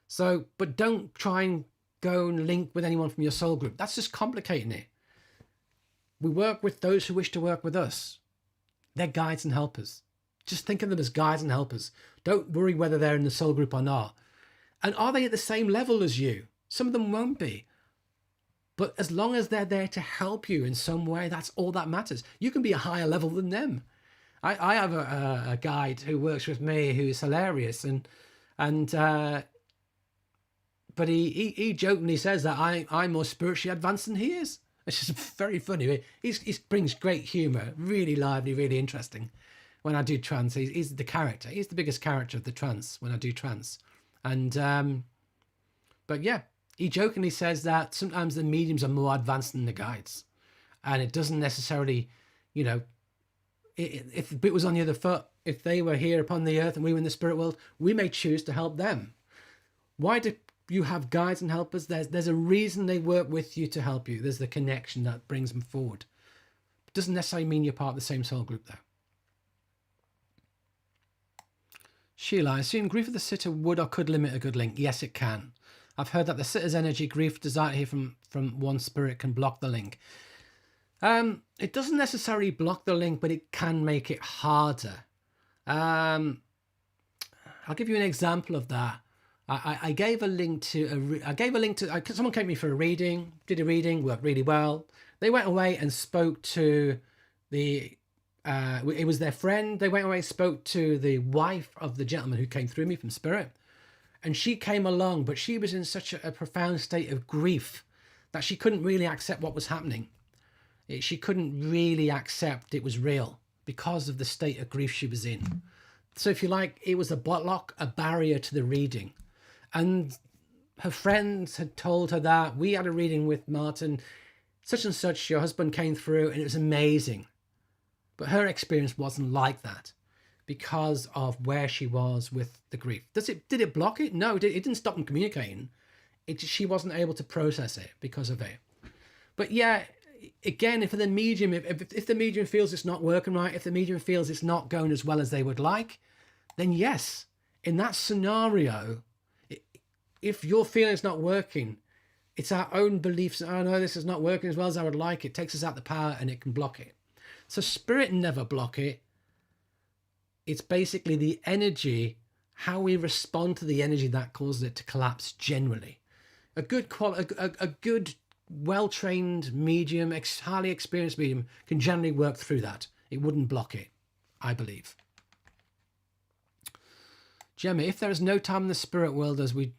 So, but don't try and go and link with anyone from your soul group. That's just complicating it. We work with those who wish to work with us. They're guides and helpers. Just think of them as guides and helpers. Don't worry whether they're in the soul group or not. And are they at the same level as you? Some of them won't be. But as long as they're there to help you in some way, that's all that matters. You can be a higher level than them. I have a guide who works with me who's hilarious, but he jokingly says that I'm more spiritually advanced than he is. It's just very funny. He brings great humour, really lively, really interesting. When I do trance, he's the character. He's the biggest character of the trance when I do trance. And but yeah, he jokingly says that sometimes the mediums are more advanced than the guides, and it doesn't necessarily, if the bit was on the other foot, if they were here upon the earth and we were in the spirit world, we may choose to help them. Why do you have guides and helpers? There's a reason they work with you to help you. There's the connection that brings them forward. It doesn't necessarily mean you're part of the same soul group though. Sheila, I assume grief of the sitter would or could limit a good link. Yes, it can. I've heard that the sitter's energy, grief, desire to hear from one spirit can block the link. It doesn't necessarily block the link, but it can make it harder. I'll give you an example of that. I gave a link to someone came to me for a reading, did a reading, worked really well. They went away and spoke to it was their friend. They went away and spoke to the wife of the gentleman who came through me from spirit. And she came along, but she was in such a profound state of grief that she couldn't really accept what was happening. She couldn't really accept it was real because of the state of grief she was in. So if you like, it was a block, a barrier to the reading. And her friends had told her that we had a reading with Martin, such and such, your husband came through and it was amazing. But her experience wasn't like that because of where she was with the grief. Did it block it? No, it didn't stop them communicating. She wasn't able to process it because of it. But yeah, again, if the medium, if the medium feels it's not working right, if the medium feels it's not going as well as they would like, then yes, in that scenario, if you're feeling it's not working, it's our own beliefs. Oh no, this is not working as well as I would like. It takes us out the power and it can block it. So spirit never block it. It's basically the energy, how we respond to the energy that causes it to collapse generally. A good well-trained medium, highly experienced medium can generally work through that. It wouldn't block it, I believe. Gemma, if there is no time in the spirit world as we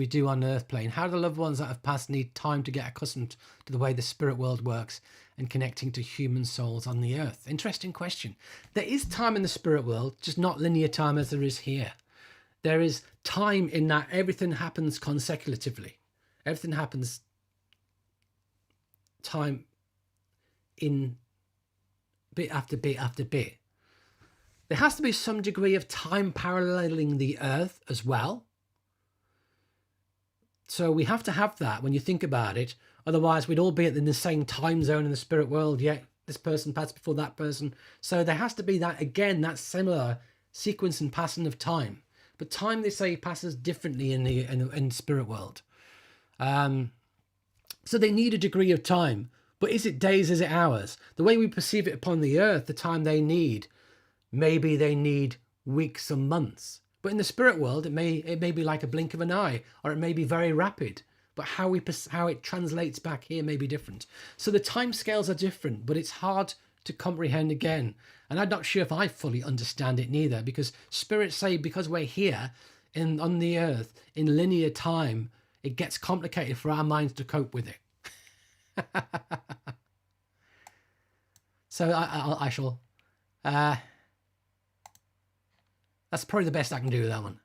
do on earth plane, how do the loved ones that have passed need time to get accustomed to the way the spirit world works and connecting to human souls on the earth? Interesting question. There is time in the spirit world, just not linear time as there is here. There is time in that everything happens consecutively. Everything happens time in bit after bit after bit. There has to be some degree of time paralleling the earth as well. So we have to have that when you think about it. Otherwise, we'd all be in the same time zone in the spirit world. Yeah, this person passed before that person. So there has to be that, again, that similar sequence and passing of time. But time, they say, passes differently in the spirit world. So they need a degree of time. But is it days, is it hours? The way we perceive it upon the earth, the time they need, maybe they need weeks or months. But in the spirit world, it may be like a blink of an eye, or it may be very rapid. But how it translates back here may be different. So the time scales are different, but it's hard to comprehend again. And I'm not sure if I fully understand it neither, because spirits say because we're here on the earth in linear time, it gets complicated for our minds to cope with it. So I shall. That's probably the best I can do with that one.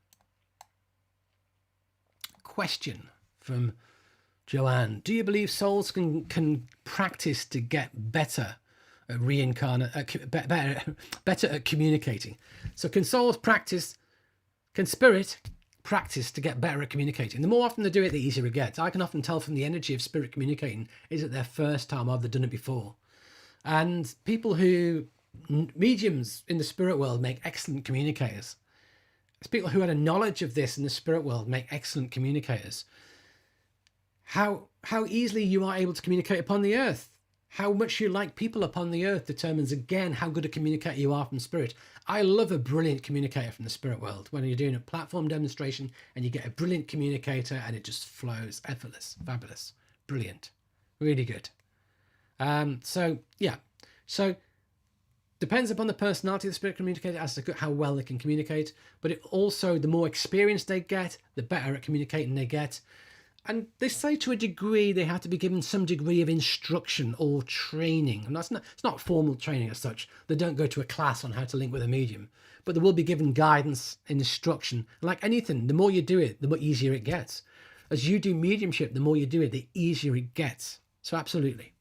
Question from Joanne. Do you believe souls can practice to get better at better at communicating? So can souls practice, can spirit practice to get better at communicating? The more often they do it, the easier it gets. I can often tell from the energy of spirit communicating, is it their first time or have they done it before? And people who, mediums in the spirit world, make excellent communicators. It's people who had a knowledge of this in the spirit world make excellent communicators. How easily you are able to communicate upon the earth, how much you like people upon the earth determines again how good a communicator you are from spirit. I love a brilliant communicator from the spirit world. When you're doing a platform demonstration and you get a brilliant communicator and it just flows, effortless, fabulous, brilliant, really good. So depends upon the personality of the spirit communicator as to how well they can communicate, but it also, the more experience they get, the better at communicating they get. And they say to a degree they have to be given some degree of instruction or training. And it's not formal training as such. They don't go to a class on how to link with a medium, but they will be given guidance and instruction. And like anything, the more you do it, the more easier it gets. As you do mediumship, the more you do it, the easier it gets. So absolutely.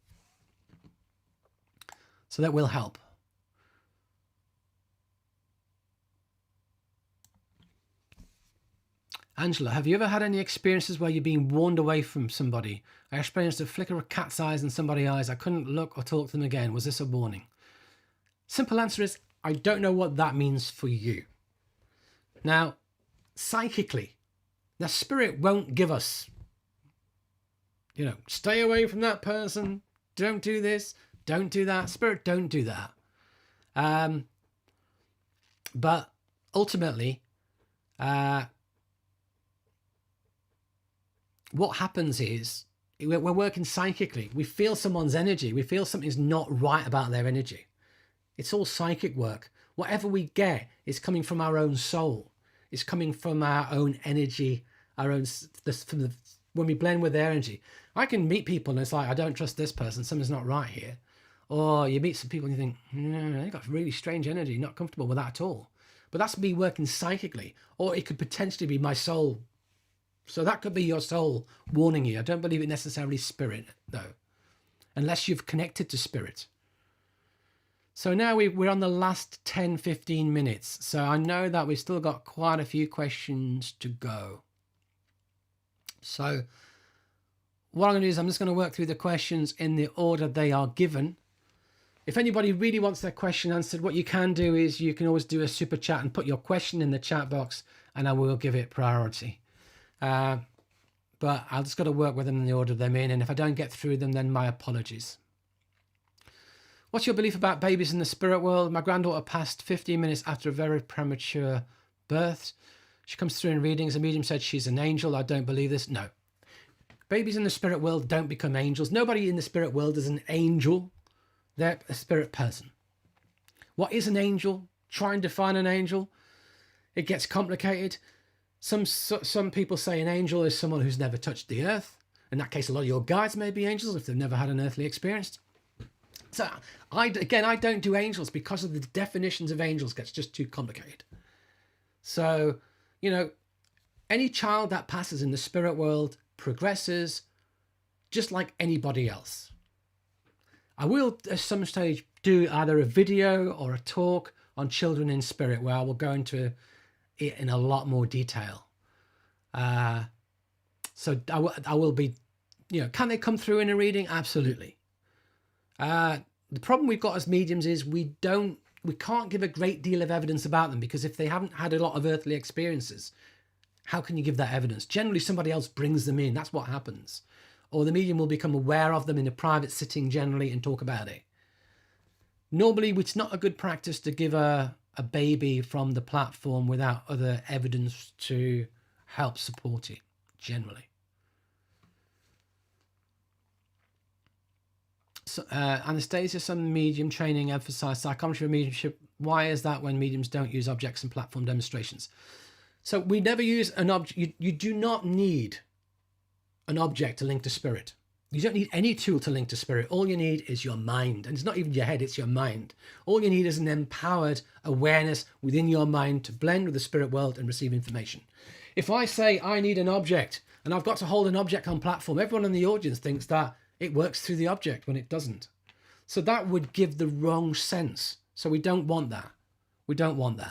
So that will help. Angela, have you ever had any experiences where you're being warned away from somebody? I experienced a flicker of cat's eyes in somebody's eyes. I couldn't look or talk to them again. Was this a warning? Simple answer is, I don't know what that means for you. Now, psychically, the spirit won't give us, stay away from that person. Don't do this. Don't do that. Spirit, don't do that. But ultimately, what happens is we're working psychically. We feel someone's energy. We feel something's not right about their energy. It's all psychic work. Whatever we get is coming from our own soul. It's coming from our own energy, when we blend with their energy. I can meet people and it's like, I don't trust this person. Something's not right here. Or you meet some people and you think, no, they've got really strange energy, not comfortable with that at all. But that's me working psychically. Or it could potentially be my soul. So that could be your soul warning you. I don't believe it necessarily spirit, though, unless you've connected to spirit. So now we're on the last 10, 15 minutes. So I know that we've still got quite a few questions to go. So what I'm going to do is I'm just going to work through the questions in the order they are given. If anybody really wants their question answered, what you can do is you can always do a super chat and put your question in the chat box, and I will give it priority. But I'll just got to work with them in the order they're in, and if I don't get through them, then my apologies. What's your belief about babies in the spirit world? My granddaughter passed 15 minutes after a very premature birth. She comes through in readings. A medium said she's an angel. I don't believe this. No. Babies in the spirit world don't become angels. Nobody in the spirit world is an angel. They're a spirit person. What is an angel? Try and define an angel. It gets complicated. Some people say an angel is someone who's never touched the earth. In that case, a lot of your guides may be angels if they've never had an earthly experience. So I don't do angels because of the definitions of angels gets just too complicated. So, you know, any child that passes in the spirit world progresses just like anybody else. I will at some stage do either a video or a talk on children in spirit where I will go into it in a lot more detail. So I will be, you know, can they come through in a reading? Absolutely. The problem we've got as mediums is we can't give a great deal of evidence about them, because if they haven't had a lot of earthly experiences, how can you give that evidence? Generally, somebody else brings them in. That's what happens. Or the medium will become aware of them in a private sitting generally and talk about it. Normally, it's not a good practice to give a baby from the platform without other evidence to help support it, generally. So, Anastasia, some medium training emphasize psychometry and mediumship. Why is that when mediums don't use objects and platform demonstrations? So we never use an object. You do not need an object to link to spirit. You don't need any tool to link to spirit. All you need is your mind. And it's not even your head, it's your mind. All you need is an empowered awareness within your mind to blend with the spirit world and receive information. If I say I need an object and I've got to hold an object on platform, everyone in the audience thinks that it works through the object when it doesn't. So that would give the wrong sense. So we don't want that. We don't want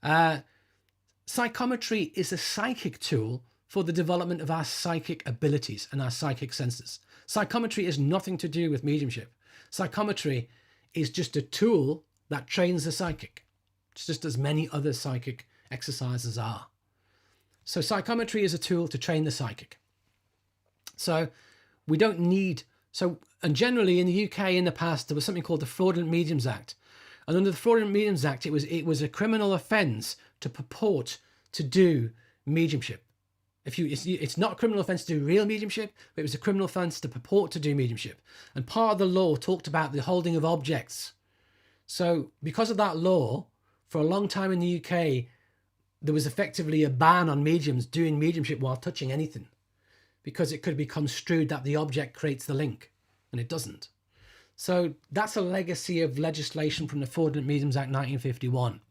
that. Psychometry is a psychic tool for the development of our psychic abilities and our psychic senses. Psychometry is nothing to do with mediumship. Psychometry is just a tool that trains the psychic. It's just as many other psychic exercises are. So psychometry is a tool to train the psychic. So we don't need, and generally in the UK in the past, there was something called the Fraudulent Mediums Act. And under the Fraudulent Mediums Act, it was a criminal offence to purport to do mediumship. It's not a criminal offence to do real mediumship, but it was a criminal offence to purport to do mediumship. And part of the law talked about the holding of objects. So because of that law, for a long time in the UK, there was effectively a ban on mediums doing mediumship while touching anything, because it could be construed that the object creates the link, and it doesn't. So that's a legacy of legislation from the Fraudulent Mediums Act 1951.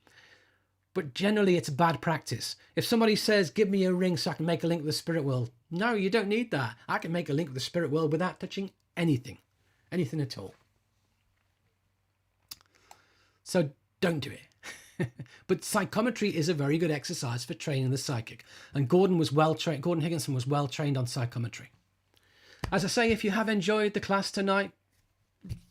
But generally, it's a bad practice. If somebody says, give me a ring so I can make a link with the spirit world. No, you don't need that. I can make a link with the spirit world without touching anything at all. So don't do it. But psychometry is a very good exercise for training the psychic. And Gordon Higginson was well trained on psychometry. As I say, if you have enjoyed the class tonight,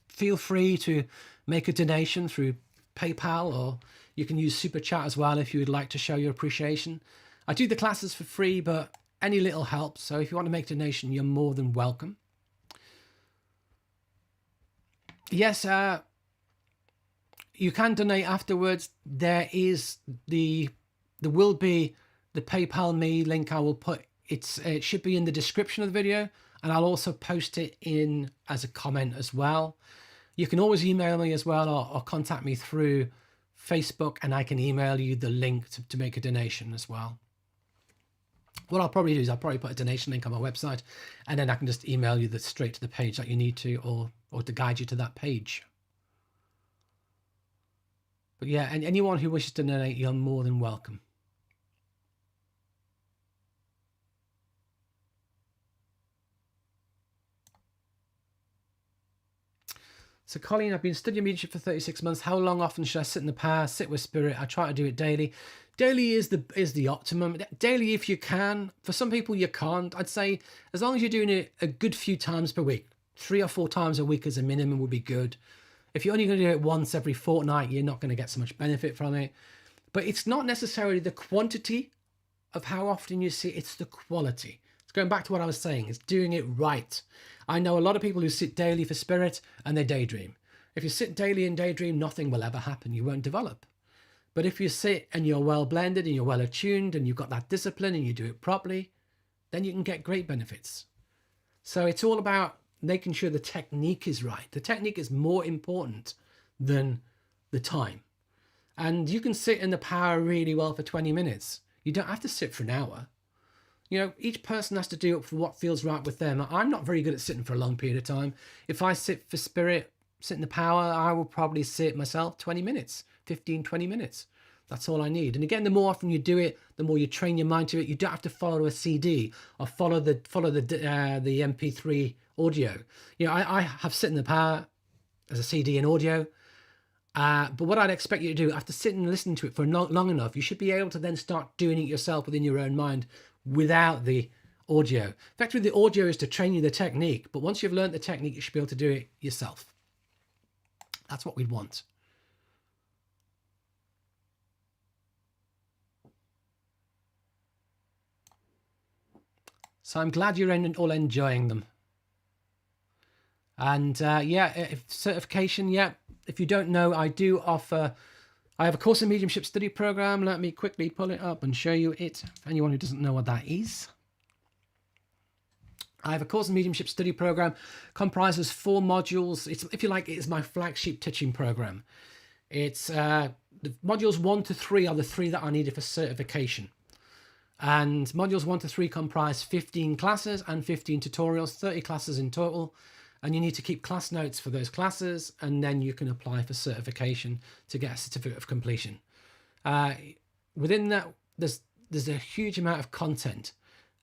feel free to make a donation through PayPal, or you can use Super Chat as well if you would like to show your appreciation. I do the classes for free, but any little helps. So if you want to make a donation, you're more than welcome. Yes, you can donate afterwards. There will be the PayPal Me link. I will put it should be in the description of the video, and I'll also post it in as a comment as well. You can always email me as well, or contact me through Facebook, and I can email you the link to make a donation as well. What I'll probably do is I'll probably put a donation link on my website, and then I can just email you straight to the page that you need to, or to guide you to that page. But yeah, and anyone who wishes to donate, you're more than welcome. So Colleen, I've been studying mediumship for 36 months. How long often should I sit in the power, sit with spirit? I try to do it daily. Daily is the optimum. Daily if you can. For some people you can't. I'd say as long as you're doing it a good few times per week, 3 or 4 times a week as a minimum would be good. If you're only going to do it once every fortnight, you're not going to get so much benefit from it. But it's not necessarily the quantity of how often you see it, it's the quality. It's going back to what I was saying, it's doing it right. I know a lot of people who sit daily for spirit and they daydream. If you sit daily and daydream, nothing will ever happen. You won't develop. But if you sit and you're well blended and you're well attuned and you've got that discipline and you do it properly, then you can get great benefits. So it's all about making sure the technique is right. The technique is more important than the time. And you can sit in the power really well for 20 minutes. You don't have to sit for an hour. You know, each person has to do it for what feels right with them. I'm not very good at sitting for a long period of time. If I sit for spirit, sit in the power, I will probably sit myself 20 minutes, 15, 20 minutes. That's all I need. And again, the more often you do it, the more you train your mind to it. You don't have to follow a CD or follow the MP3 audio. You know, I have sit in the power as a CD and audio. But what I'd expect you to do after sitting and listening to it for long enough, you should be able to then start doing it yourself within your own mind without the audio. Effectively, the audio is to train you the technique, but once you've learned the technique, you should be able to do it yourself. That's what we'd want. So I'm glad you're all enjoying them. And yeah, certification, yeah. If you don't know, I have a course in mediumship study program. Let me quickly pull it up and show you it. For anyone who doesn't know what that is. I have a course in mediumship study program, comprises 4 modules. It's, if you like, it is my flagship teaching program. It's the modules 1 to 3 are the 3 that I needed for certification. And modules 1 to 3 comprise 15 classes and 15 tutorials, 30 classes in total. And you need to keep class notes for those classes, and then you can apply for certification to get a certificate of completion. Within that, there's a huge amount of content.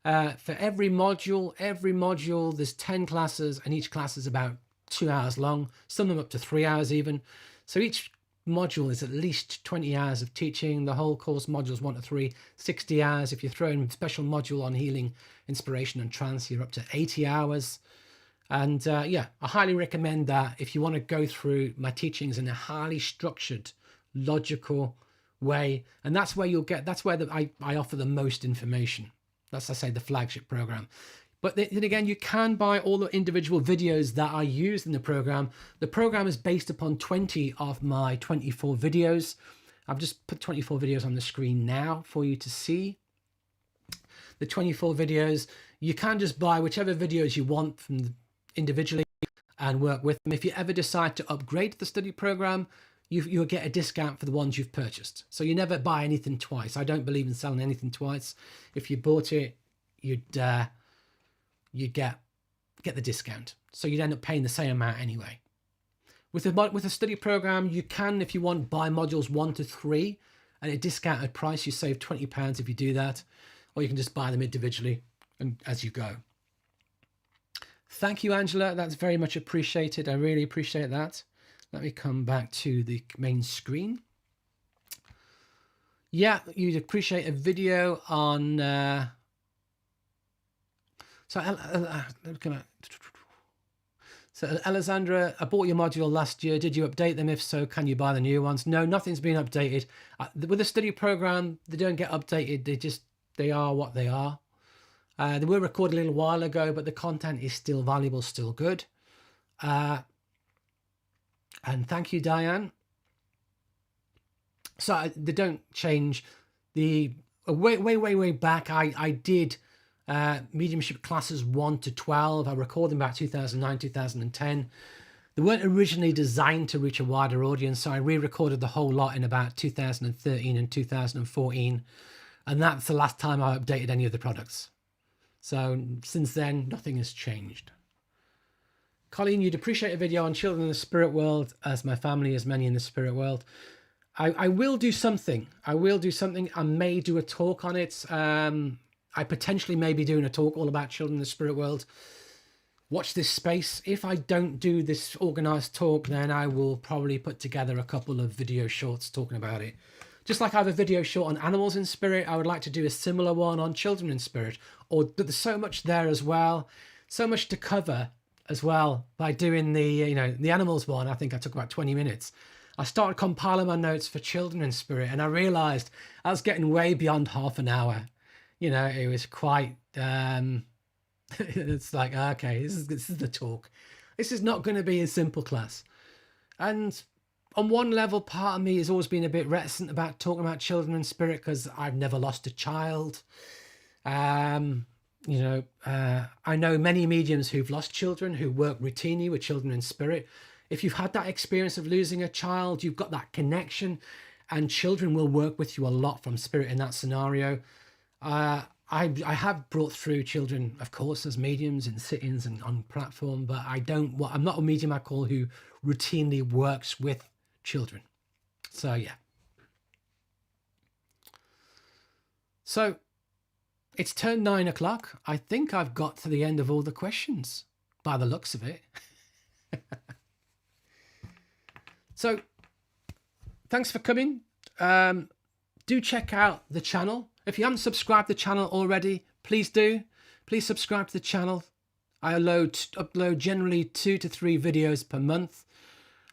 For every module, there's 10 classes, and each class is about 2 hours long, some of them up to 3 hours even. So each module is at least 20 hours of teaching. The whole course, modules 1 to 3, 60 hours. If you throw in a special module on healing, inspiration, and trance, you're up to 80 hours. And yeah, I highly recommend that if you want to go through my teachings in a highly structured, logical way. And that's where you'll get, that's where I offer the most information. That's, I say, the flagship program. But then again, you can buy all the individual videos that I use in the program. The program is based upon 20 of my 24 videos. I've just put 24 videos on the screen now for you to see. The 24 videos, you can just buy whichever videos you want from the individually and work with them. If you ever decide to upgrade the study program, you'll get a discount for the ones you've purchased. So you never buy anything twice. I don't believe in selling anything twice. If you bought it, you'd get the discount. So you'd end up paying the same amount anyway. With a study program, you can, if you want, buy modules 1 to 3 at a discounted price. You save £20 if you do that, or you can just buy them individually and as you go. Thank you, Angela. That's very much appreciated. I really appreciate that. Let me come back to the main screen. Yeah, you'd appreciate a video on... So Alessandra, I bought your module last year. Did you update them? If so, can you buy the new ones? No, nothing's been updated. With the study program, they don't get updated. They are what they are. They were recorded a little while ago, but the content is still valuable, still good. And thank you, Diane. So they don't change. The way back, I did mediumship classes 1 to 12. I recorded them about 2009, 2010. They weren't originally designed to reach a wider audience, so I re-recorded the whole lot in about 2013 and 2014. And that's the last time I updated any of the products. So since then, nothing has changed. Colleen, you'd appreciate a video on children in the spirit world, as my family has many in the spirit world. I will do something. I may do a talk on it. I potentially may be doing a talk all about children in the spirit world. watch this space. If I don't do this organized talk, then I will probably put together a couple of video shorts talking about it. Just like I have a video short on animals in spirit, I would like to do a similar one on children in spirit. Or there's so much there as well, so much to cover as well by doing the the animals one. I think I took about 20 minutes. I started compiling my notes for children in spirit, and I realized I was getting way beyond half an hour. It was quite it's like, okay, this is the talk. This is not going to be a simple class. And on one level, part of me has always been a bit reticent about talking about children in spirit because I've never lost a child. I know many mediums who've lost children, who work routinely with children in spirit. If you've had that experience of losing a child, you've got that connection, and children will work with you a lot from spirit in that scenario. I have brought through children, of course, as mediums in sit-ins and on platform, but I'm not a medium I call who routinely works with children. So yeah. So it's turned 9 o'clock. I think I've got to the end of all the questions by the looks of it. So thanks for coming. Do check out the channel. If you haven't subscribed to the channel already, please do. Please subscribe to the channel. I upload generally 2 to 3 videos per month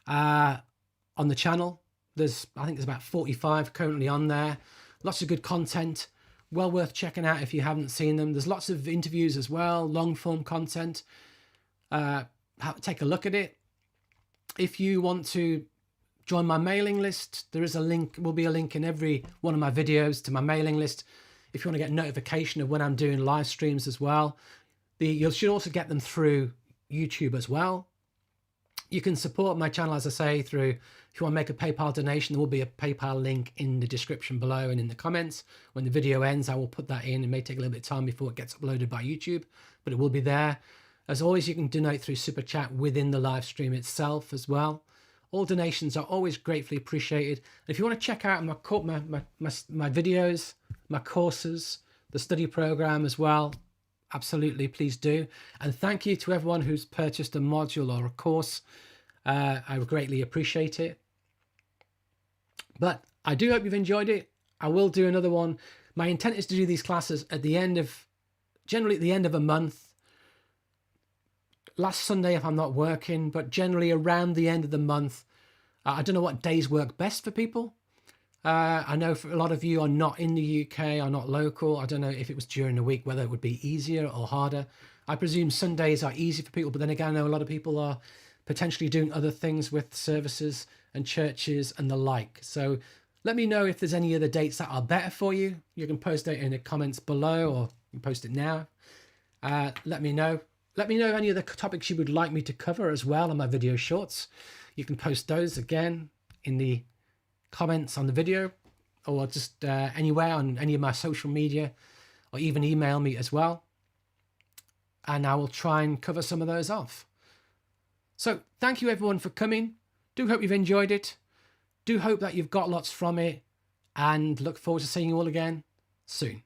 on the channel. I think there's about 45 currently on there. Lots of good content. Well worth checking out if you haven't seen them. There's lots of interviews as well, long form content. Take a look at it. If you want to join my mailing list, there is a link, will be a link in every one of my videos to my mailing list. If you want to get notification of when I'm doing live streams as well. You should also get them through YouTube as well. You can support my channel, as I say, through, if you want to make a PayPal donation, there will be a PayPal link in the description below and in the comments. When the video ends, I will put that in. It may take a little bit of time before it gets uploaded by YouTube, but it will be there. As always, you can donate through Super Chat within the live stream itself as well. All donations are always gratefully appreciated. If you want to check out my videos, my courses, the study program as well, absolutely, please do. And thank you to everyone who's purchased a module or a course. I would greatly appreciate it. But I do hope you've enjoyed it. I will do another one. My intent is to do these classes generally at the end of a month. Last Sunday if I'm not working, but generally around the end of the month. I don't know what days work best for people. I know for a lot of you are not in the UK, are not local. I don't know if it was during the week, whether it would be easier or harder. I presume Sundays are easy for people, but then again, I know a lot of people are potentially doing other things with services and churches and the like. So let me know if there's any other dates that are better for you. You can post it in the comments below, or you can post it now. Let me know. Let me know any other topics you would like me to cover as well on my video shorts. You can post those again in the comments on the video, or just anywhere on any of my social media, or even email me as well. And I will try and cover some of those off. So thank you everyone for coming. Do hope you've enjoyed it. Do hope that you've got lots from it, and look forward to seeing you all again soon.